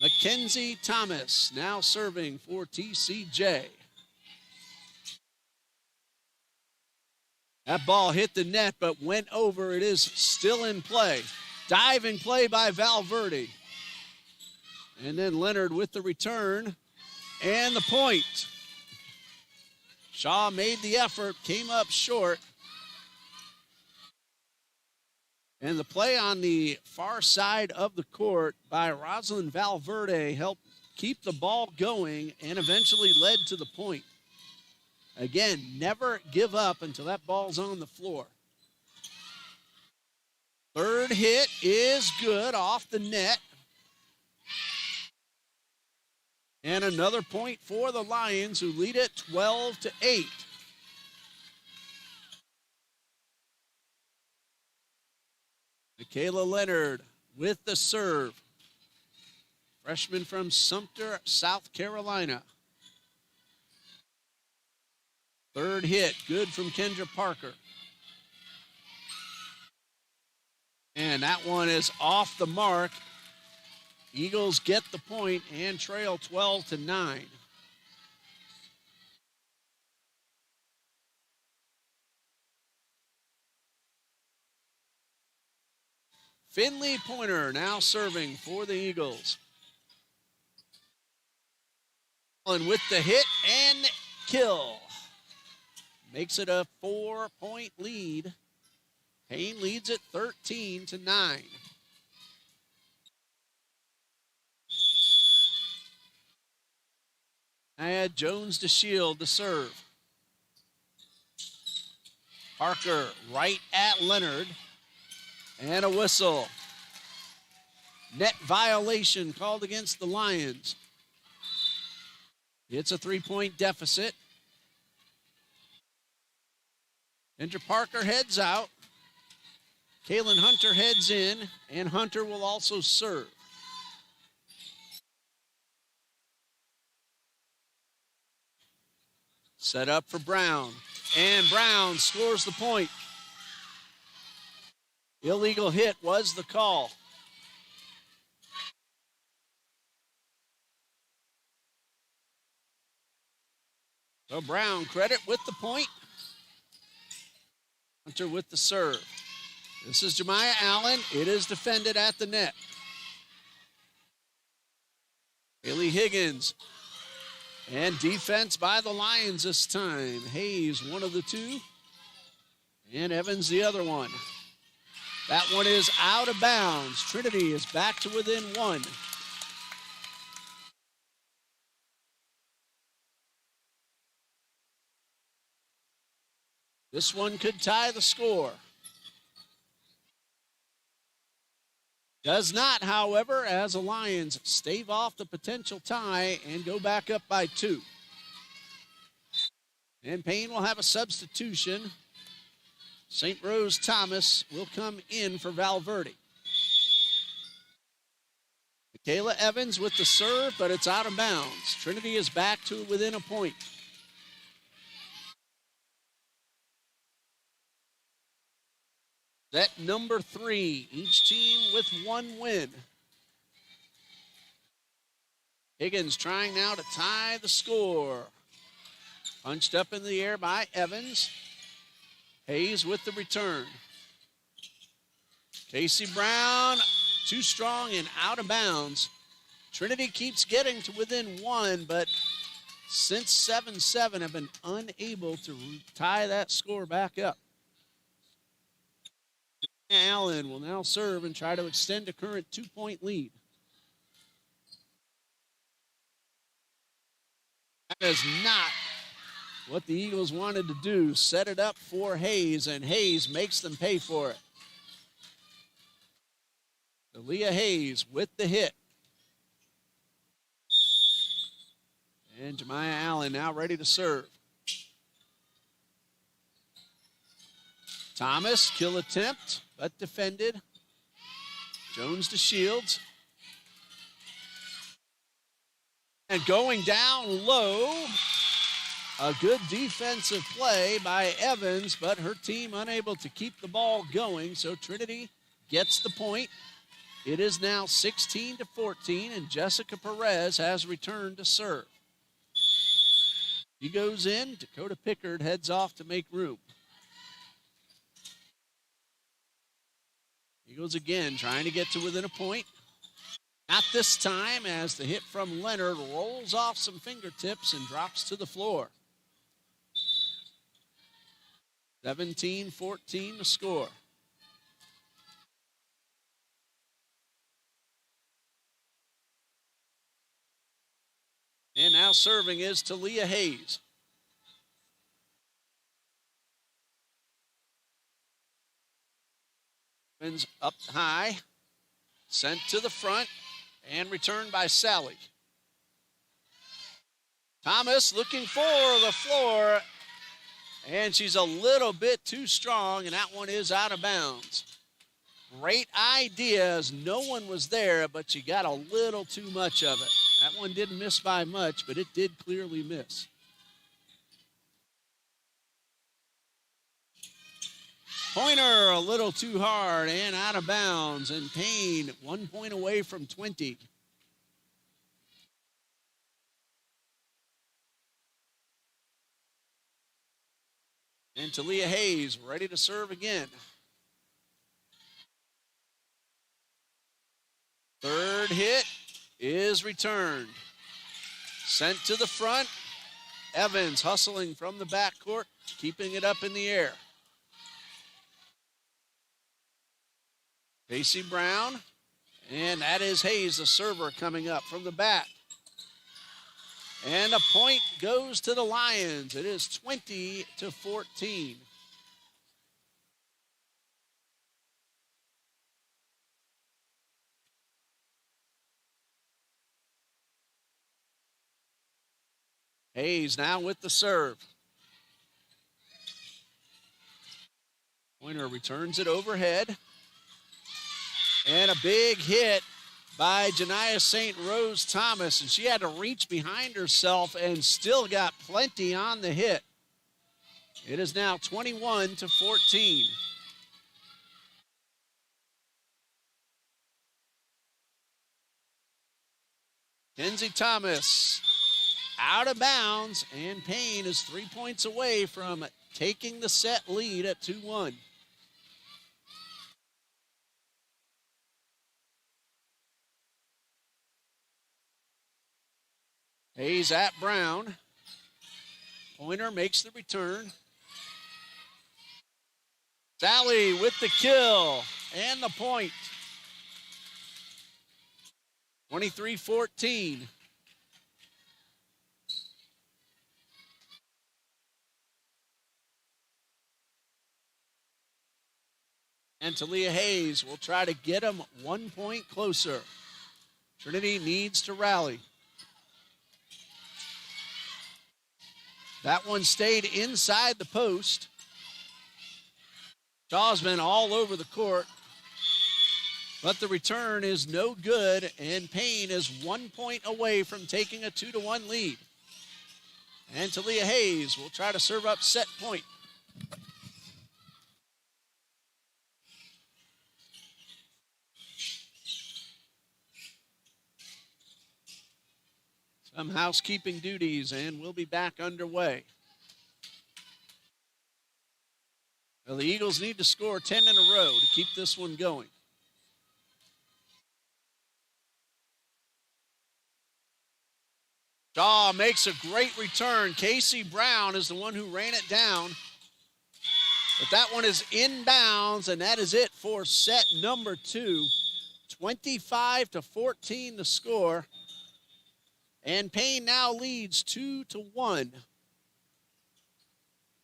Mackenzie Thomas now serving for TCJ. That ball hit the net but went over. It is still in play. Diving play by Valverde. And then Leonard with the return and the point. Shaw made the effort, came up short. And the play on the far side of the court by Rosalind Valverde helped keep the ball going and eventually led to the point. Again, never give up until that ball's on the floor. Third hit is good off the net. And another point for the Lions, who lead it 12-8. Michaela Leonard with the serve. Freshman from Sumter, South Carolina. Third hit, good from Kendra Parker. And that one is off the mark. Eagles get the point and trail 12-9. Finley Pointer now serving for the Eagles. And with the hit and kill. Makes it a 4-point lead. Paine leads it 13-9. Add Jones to shield to serve. Parker right at Leonard. And a whistle. Net violation called against the Lions. It's a 3-point deficit. Enter Parker heads out. Kalen Hunter heads in, and Hunter will also serve. Set up for Brown, and Brown scores the point. Illegal hit was the call. So Brown credit with the point. Hunter with the serve. This is Jemiah Allen. It is defended at the net. Haley Higgins. And defense by the Lions this time. Hayes, one of the two. And Evans, the other one. That one is out of bounds. Trinity is back to within one. This one could tie the score. Does not, however, as the Lions stave off the potential tie and go back up by 2. And Paine will have a substitution. St. Rose Thomas will come in for Valverde. Michaela Evans with the serve, but it's out of bounds. Trinity is back to within a point. Set number 3, each team with 1 win. Higgins trying now to tie the score. Punched up in the air by Evans. Hayes with the return. Casey Brown, too strong and out of bounds. Trinity keeps getting to within 1, but since 7-7 have been unable to tie that score back up. Allen will now serve and try to extend a current 2-point lead. That is not what the Eagles wanted to do. Set it up for Hayes, and Hayes makes them pay for it. Aaliyah Hayes with the hit. And Jemiah Allen now ready to serve. Thomas, kill attempt, but defended. Jones to Shields. And going down low, a good defensive play by Evans, but her team unable to keep the ball going, so Trinity gets the point. It is now 16-14, and Jessica Perez has returned to serve. He goes in, Dakota Pickard heads off to make room. Eagles again trying to get to within a point. Not this time, as the hit from Leonard rolls off some fingertips and drops to the floor. 17-14 to score. And now serving is Talia Hayes. Up high, sent to the front, and returned by Sally. Thomas looking for the floor, and she's a little bit too strong, and that one is out of bounds. Great ideas. No one was there, but she got a little too much of it. That one didn't miss by much, but it did clearly miss. Pointer a little too hard and out of bounds, and Paine 1 point away from 20. And Talia Hayes ready to serve again. Third hit is returned. Sent to the front. Evans hustling from the backcourt, keeping it up in the air. Casey Brown, and that is Hayes, the server, coming up from the back. And a point goes to the Lions. It is 20-14. Hayes now with the serve. Pointer returns it overhead. And a big hit by Janiyah St. Rose Thomas, and she had to reach behind herself and still got plenty on the hit. It is now 21-14. Kenzie Thomas out of bounds, and Paine is 3 points away from taking the set lead at 2-1. Hayes at Brown. Pointer makes the return. Sally with the kill and the point. 23-14. And Talia Hayes will try to get him 1 point closer. Trinity needs to rally. That one stayed inside the post. Shaw's been all over the court, but the return is no good, and Paine is 1 point away from taking a 2-1 lead. And Talia Hayes will try to serve up set point. Some housekeeping duties, and we'll be back underway. Well, the Eagles need to score 10 in a row to keep this one going. Shaw makes a great return. Casey Brown is the one who ran it down. But that one is inbounds, and that is it for set number 2. 25-14 the score. And Paine now leads 2-1.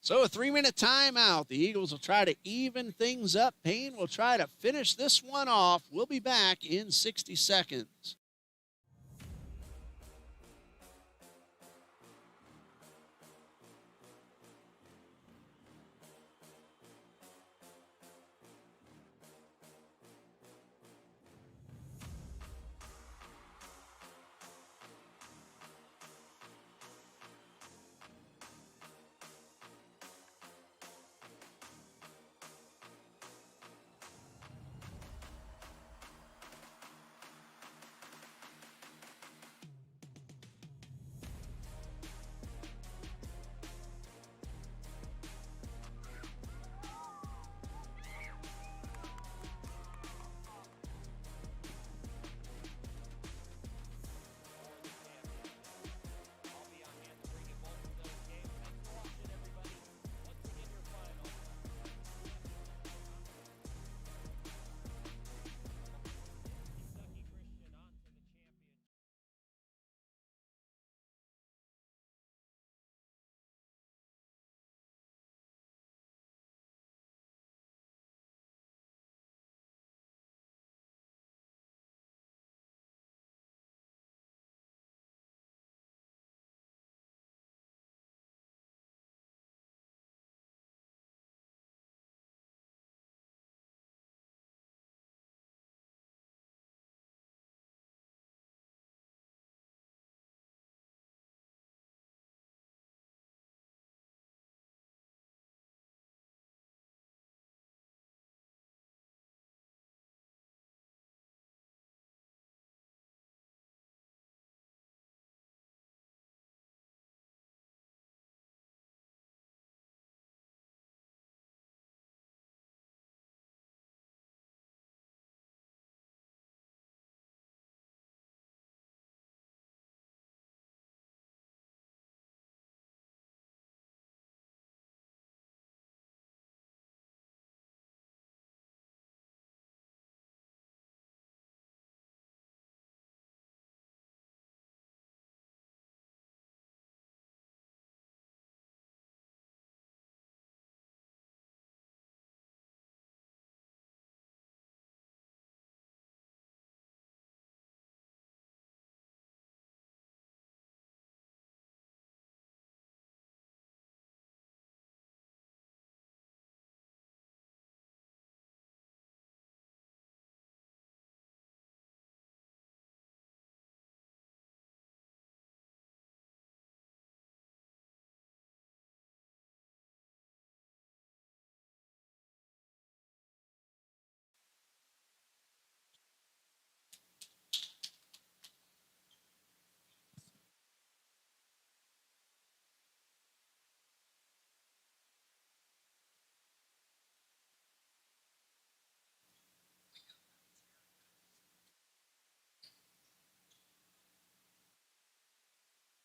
So a 3-minute timeout. The Eagles will try to even things up. Paine will try to finish this one off. We'll be back in 60 seconds.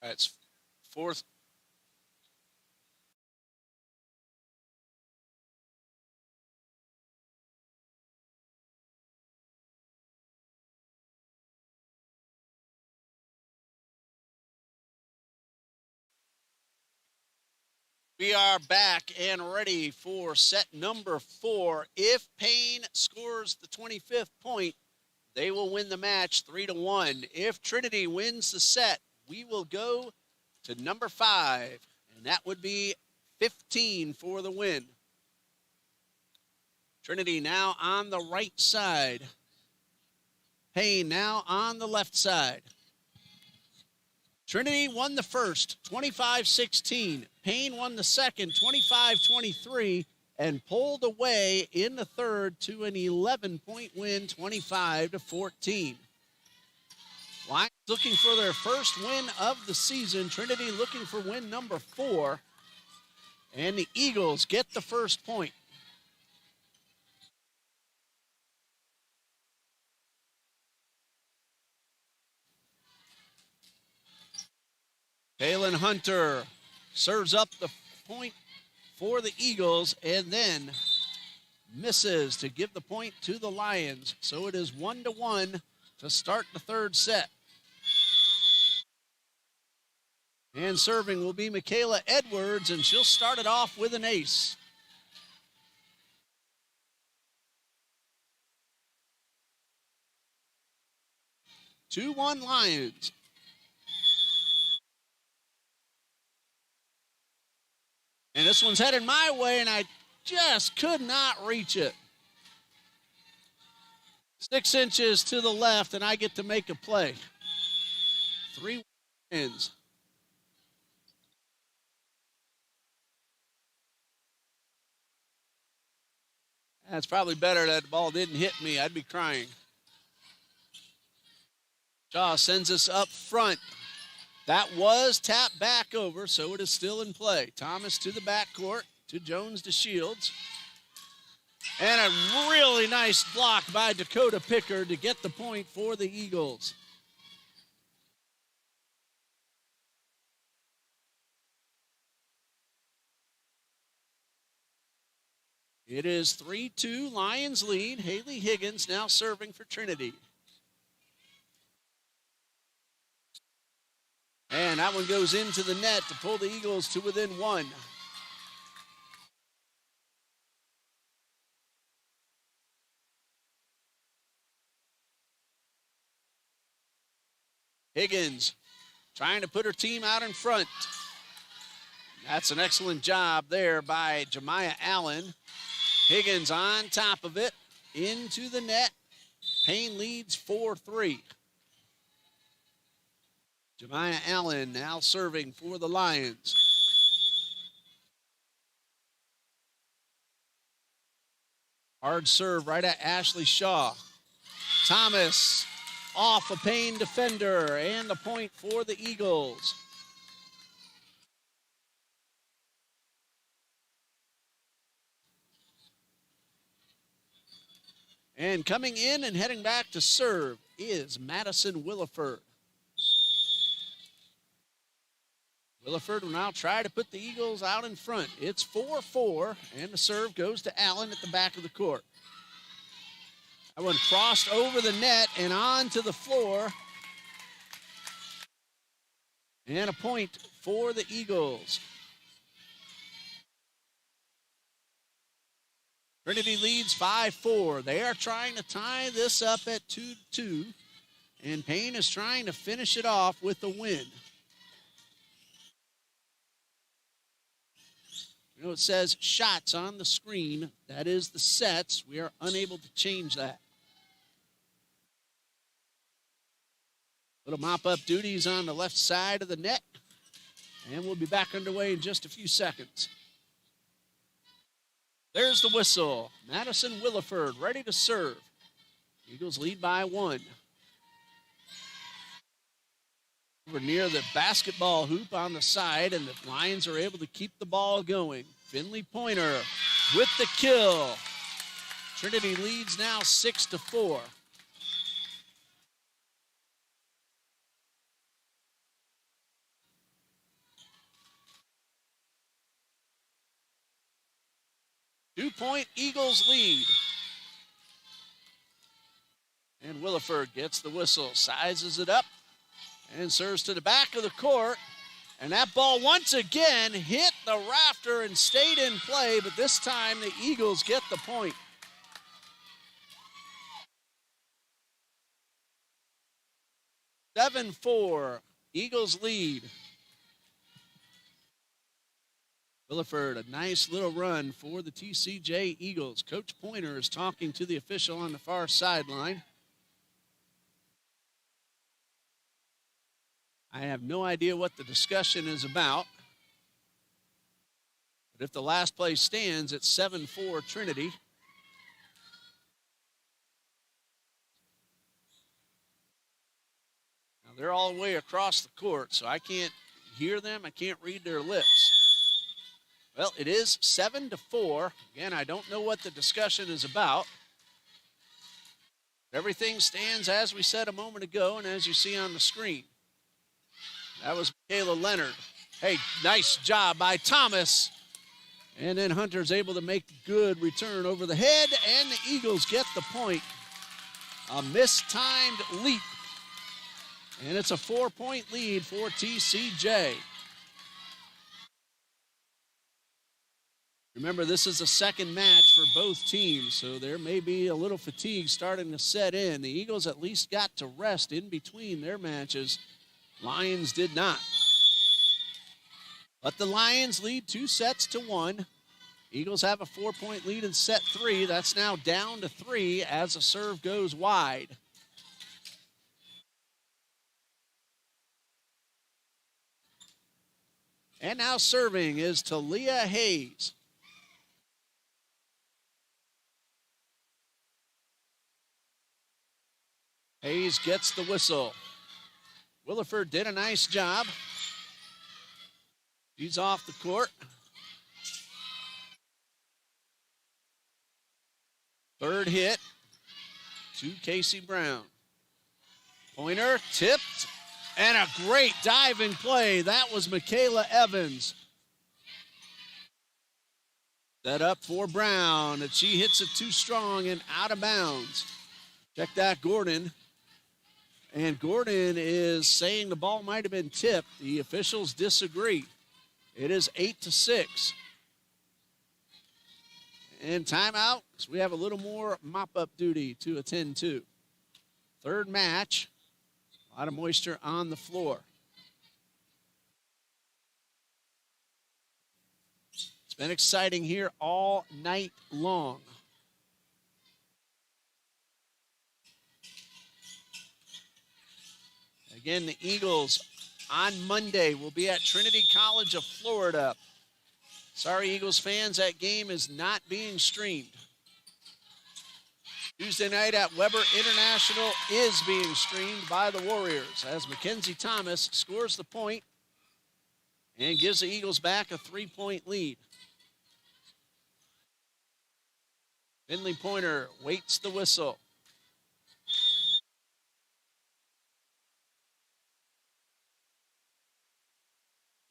That's fourth. We are back and ready for set number 4. If Paine scores the 25th point, they will win the match 3-1. If Trinity wins the set, we will go to number 5, and that would be 15 for the win. Trinity now on the right side. Paine now on the left side. Trinity won the first, 25-16. Paine won the second, 25-23, and pulled away in the third to an 11-point win, 25-14. Lions looking for their first win of the season. Trinity looking for win number 4. And the Eagles get the first point. Palin Hunter serves up the point for the Eagles and then misses to give the point to the Lions. So it is 1-1 to start the third set. And serving will be Michaela Edwards, and she'll start it off with an ace. Two 2-1 Lions. And this one's headed my way, and I just could not reach it. 6 inches to the left, and I get to make a play. 3 wins. That's probably better that the ball didn't hit me. I'd be crying. Shaw sends us up front. That was tapped back over, so it is still in play. Thomas to the backcourt, to Jones to Shields. And a really nice block by Dakota Pickard to get the point for the Eagles. It is 3-2, Lions lead. Haley Higgins now serving for Trinity. And that one goes into the net to pull the Eagles to within 1. Higgins trying to put her team out in front. That's an excellent job there by Jemiah Allen. Higgins on top of it, into the net. Paine leads 4-3. Jemiah Allen now serving for the Lions. Hard serve right at Ashley Shaw. Thomas off a Paine defender, and the point for the Eagles. And coming in and heading back to serve is Madison Williford. Williford will now try to put the Eagles out in front. It's 4-4, and the serve goes to Allen at the back of the court. That one crossed over the net and onto the floor. And a point for the Eagles. Trinity leads 5-4. They are trying to tie this up at 2-2, and Paine is trying to finish it off with a win. You know, it says shots on the screen. That is the sets. We are unable to change that. Little mop-up duties on the left side of the net, and we'll be back underway in just a few seconds. There's the whistle. Madison Williford ready to serve. Eagles lead by 1. Over near the basketball hoop on the side, and the Lions are able to keep the ball going. Finley Pointer with the kill. Trinity leads now 6-4. 2-point Eagles lead. And Williford gets the whistle, sizes it up, and serves to the back of the court. And that ball once again hit the rafter and stayed in play, but this time the Eagles get the point. 7-4, Eagles lead. Williford, a nice little run for the TCJ Eagles. Coach Pointer is talking to the official on the far sideline. I have no idea what the discussion is about. But if the last play stands, it's 7-4 Trinity. Now they're all the way across the court, so I can't hear them. I can't read their lips. Well, it is 7-4. Again, I don't know what the discussion is about. Everything stands as we said a moment ago and as you see on the screen. That was Michaela Leonard. Hey, nice job by Thomas. And then Hunter's able to make a good return over the head, and the Eagles get the point. A mistimed leap. And it's a 4-point lead for TCJ. Remember, this is a second match for both teams, so there may be a little fatigue starting to set in. The Eagles at least got to rest in between their matches. Lions did not. But the Lions lead 2-1. Eagles have a 4-point lead in set 3. That's now down to 3 as the serve goes wide. And now serving is Talia Hayes. Hayes gets the whistle. Williford did a nice job. She's off the court. Third hit to Casey Brown. Pointer tipped, and a great diving play. That was Michaela Evans. Set up for Brown, and she hits it too strong and out of bounds. Check that, Gordon. And Gordon is saying the ball might have been tipped. The officials disagree. It is 8-6. And timeout, so we have a little more mop-up duty to attend to. Third match, a lot of moisture on the floor. It's been exciting here all night long. Again, the Eagles on Monday will be at Trinity College of Florida. Sorry, Eagles fans, that game is not being streamed. Tuesday night at Weber International is being streamed by the Warriors as Mackenzie Thomas scores the point and gives the Eagles back a 3-point lead. Finley Pointer waits the whistle.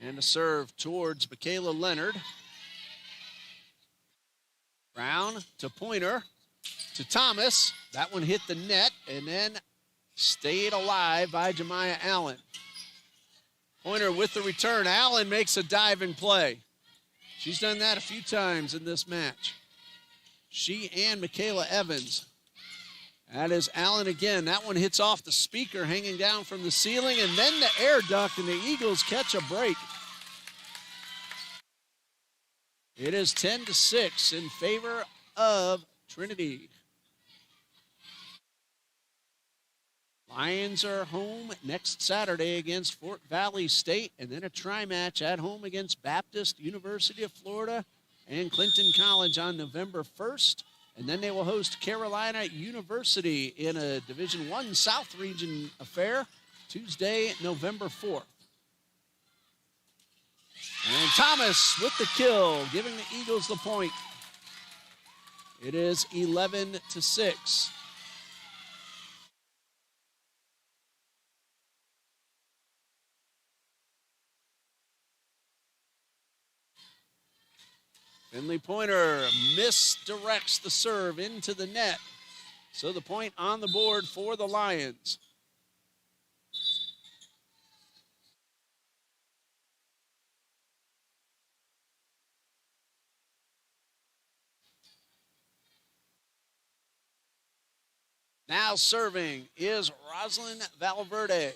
And a serve towards Michaela Leonard. Brown to Pointer to Thomas. That one hit the net and then stayed alive by Jemiah Allen. Pointer with the return. Allen makes a diving play. She's done that a few times in this match. She and Michaela Evans. That is Allen again. That one hits off the speaker hanging down from the ceiling, and then the air duct, and the Eagles catch a break. It is 10-6 in favor of Trinity. Lions are home next Saturday against Fort Valley State, and then a tri-match at home against Baptist University of Florida and Clinton College on November 1st. And then they will host Carolina University in a Division I South Region affair Tuesday, November 4th. And Thomas with the kill, giving the Eagles the point. It is 11-6. Finley Pointer misdirects the serve into the net. So the point on the board for the Lions. Now serving is Rosalind Valverde.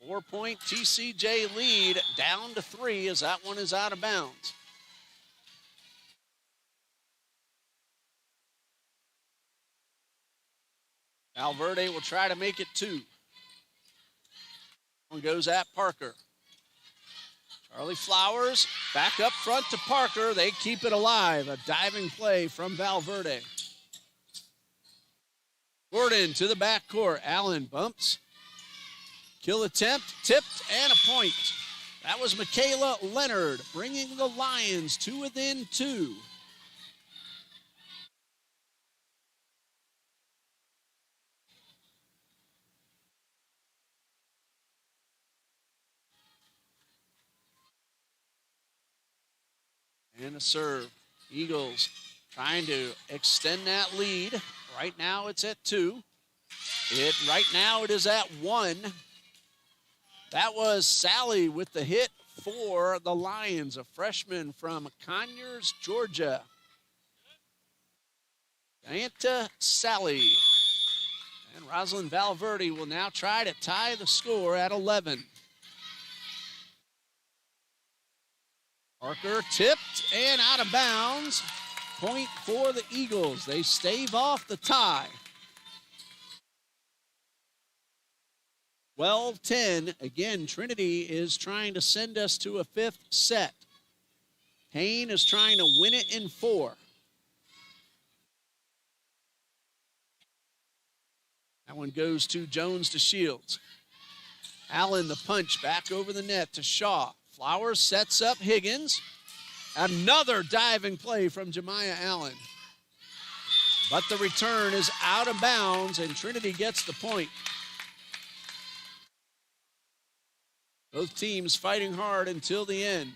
4-point TCJ lead, down to 3 as that one is out of bounds. Valverde will try to make it 2. One goes at Parker. Charlie Flowers back up front to Parker. They keep it alive. A diving play from Valverde. Gordon to the backcourt. Allen bumps. Kill attempt, tipped, and a point. That was Michaela Leonard bringing the Lions to within 2. And a serve. Eagles trying to extend that lead. Right now it's at 2. Right now it is at 1. That was Sally with the hit for the Lions, a freshman from Conyers, Georgia. Dianta Sally. And Rosalind Valverde will now try to tie the score at 11. Parker tipped and out of bounds. Point for the Eagles. They stave off the tie. 12-10. Again, Trinity is trying to send us to a 5th set. Paine is trying to win it in 4. That one goes to Jones to Shields. Allen the punch back over the net to Shaw. Flowers sets up Higgins. Another diving play from Jemiah Allen. But the return is out of bounds and Trinity gets the point. Both teams fighting hard until the end.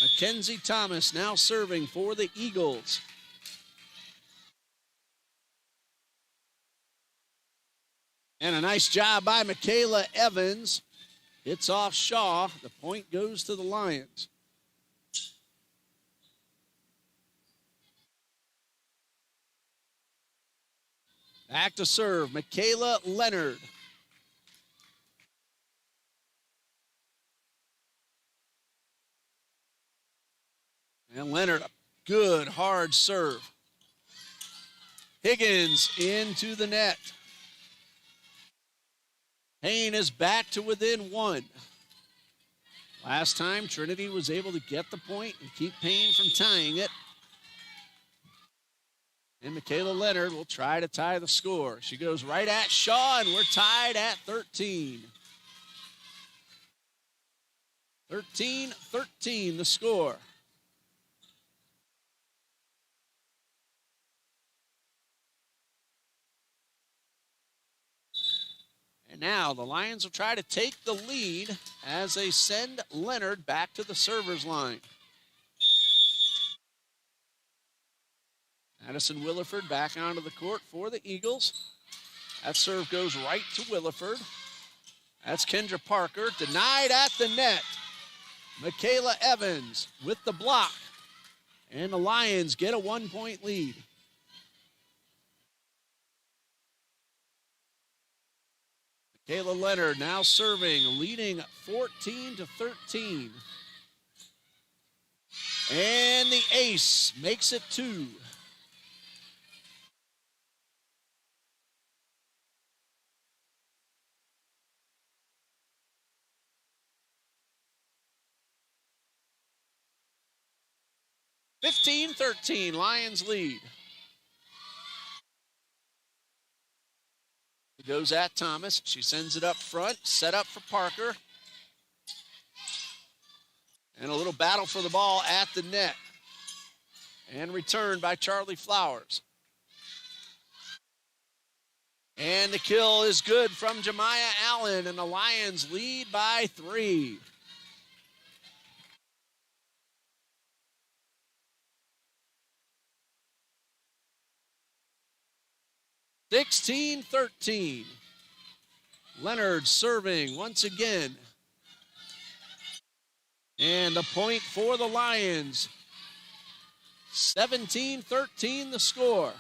Mackenzie Thomas now serving for the Eagles. And a nice job by Michaela Evans. Hits off Shaw. The point goes to the Lions. Back to serve, Michaela Leonard. And Leonard, a good hard serve. Higgins into the net. Paine is back to within 1. Last time, Trinity was able to get the point and keep Paine from tying it. And Michaela Leonard will try to tie the score. She goes right at Shaw, and we're tied at 13. 13-13 the score. And now the Lions will try to take the lead as they send Leonard back to the server's line. Addison Williford back onto the court for the Eagles. That serve goes right to Williford. That's Kendra Parker, denied at the net. Michaela Evans with the block. And the Lions get a 1-point lead. Michaela Leonard now serving, leading 14-13. And the ace makes it 2. (15-13) Lions lead. It goes at Thomas. She sends it up front, set up for Parker. And a little battle for the ball at the net. And returned by Charlie Flowers. And the kill is good from Jemiah Allen, and the Lions lead by 3. 16-13. Leonard serving once again. And the point for the Lions. 17-13 the score.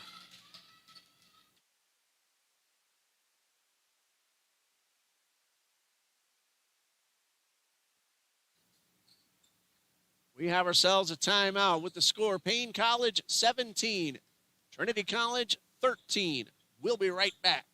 We have ourselves a timeout with the score. Paine College 17, Trinity College 13. We'll be right back.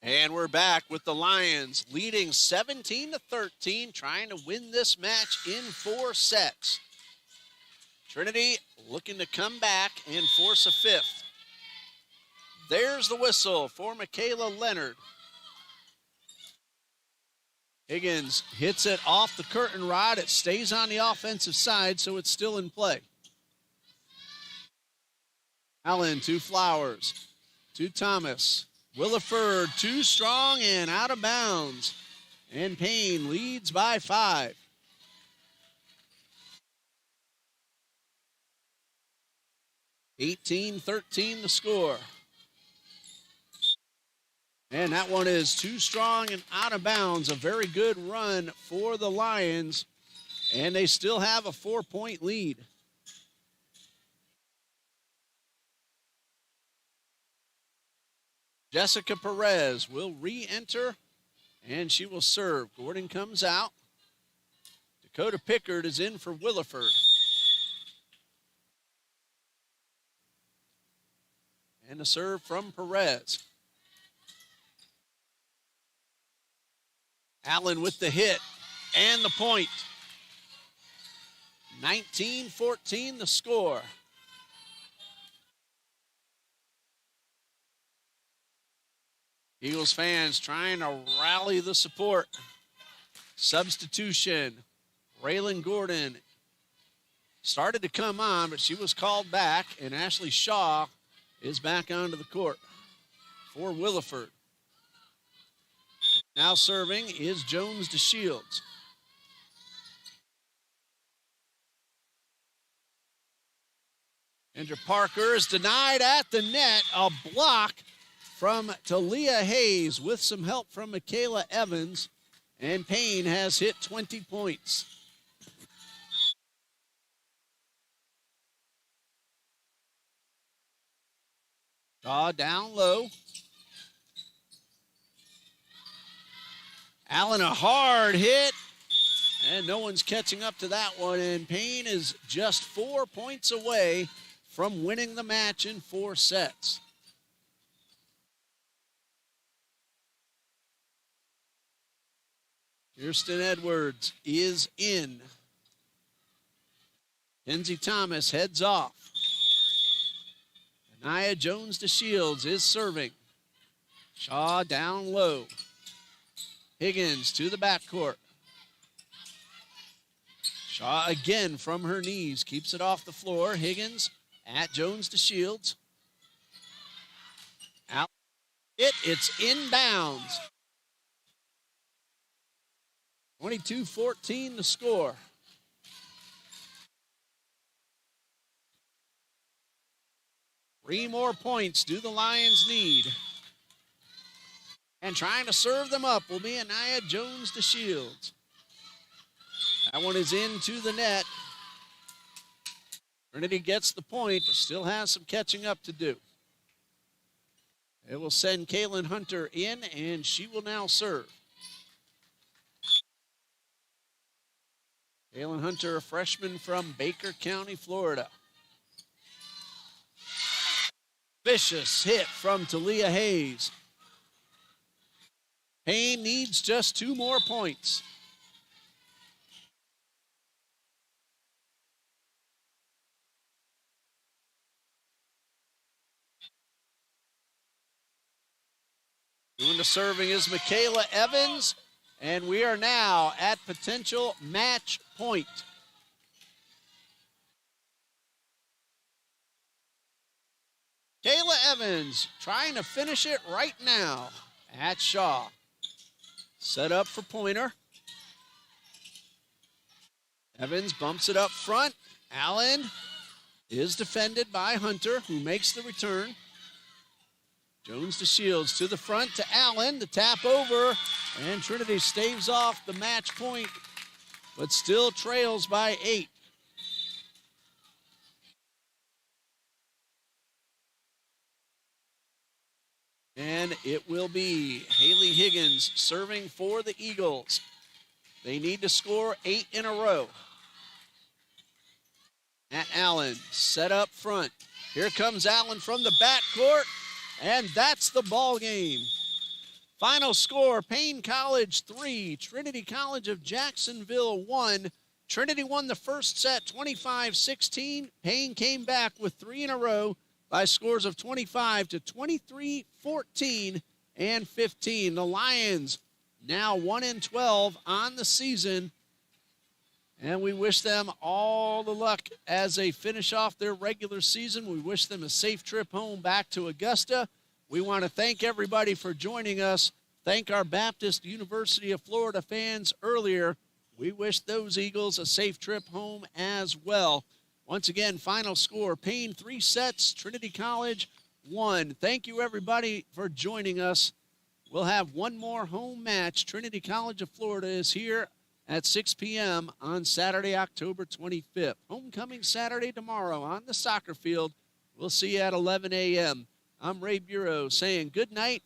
And we're back with the Lions leading 17-13, trying to win this match in 4 sets. Trinity looking to come back and force a 5th. There's the whistle for Michaela Leonard. Higgins hits it off the curtain rod. It stays on the offensive side, so it's still in play. Allen to Flowers, to Thomas. Williford too strong and out of bounds. And Paine leads by 5. (18-13) the score. And that one is too strong and out of bounds. A very good run for the Lions. And they still have a 4-point lead. Jessica Perez will re-enter, and she will serve. Gordon comes out. Dakota Pickard is in for Williford. And a serve from Perez. Allen with the hit and the point. 19-14 the score. Eagles fans trying to rally the support. Substitution. Raylan Gordon started to come on, but she was called back, and Ashley Shaw is back onto the court for Williford. Now serving is Jones DeShields. Andrew Parker is denied at the net. A block from Talia Hayes with some help from Michaela Evans. And Paine has hit 20 points. Shaw down low. Allen a hard hit. And no one's catching up to that one. And Paine is just 4 points away from winning the match in 4 sets. Kirsten Edwards is in. Kenzie Thomas heads off. Anaya Jones DeShields is serving. Shaw down low. Higgins to the backcourt. Shaw again from her knees, keeps it off the floor. Higgins at Jones DeShields. Out. It's inbounds. 22-14 the score. Three more points do the Lions need. And trying to serve them up will be Anaya Jones DeShields. That one is into the net. Trinity gets the point, but still has some catching up to do. It will send Kaylin Hunter in, and she will now serve. Jalen Hunter, a freshman from Baker County, Florida. Vicious hit from Talia Hayes. Paine needs just 2 more points. Doing the serving is Michaela Evans, and we are now at potential match point. Kayla Evans trying to finish it right now at Shaw. Set up for Pointer. Evans bumps it up front. Allen is defended by Hunter, who makes the return. Jones to Shields to the front to Allen. The tap over, and Trinity staves off the match point, but still trails by 8. And it will be Haley Higgins serving for the Eagles. They need to score 8 in a row. At Allen, set up front. Here comes Allen from the backcourt, and that's the ball game. Final score, Paine College 3, Trinity College of Jacksonville 1. Trinity won the first set 25-16. Paine came back with 3 in a row by scores of 25 to 23, 14, and 15. The Lions now 1-12 on the season, and we wish them all the luck as they finish off their regular season. We wish them a safe trip home back to Augusta. We want to thank everybody for joining us. Thank our Baptist University of Florida fans earlier. We wish those Eagles a safe trip home as well. Once again, final score, Paine 3 sets, Trinity College 1. Thank you, everybody, for joining us. We'll have one more home match. Trinity College of Florida is here at 6 p.m. on Saturday, October 25th. Homecoming Saturday tomorrow on the soccer field. We'll see you at 11 a.m. I'm Ray Bureau saying good night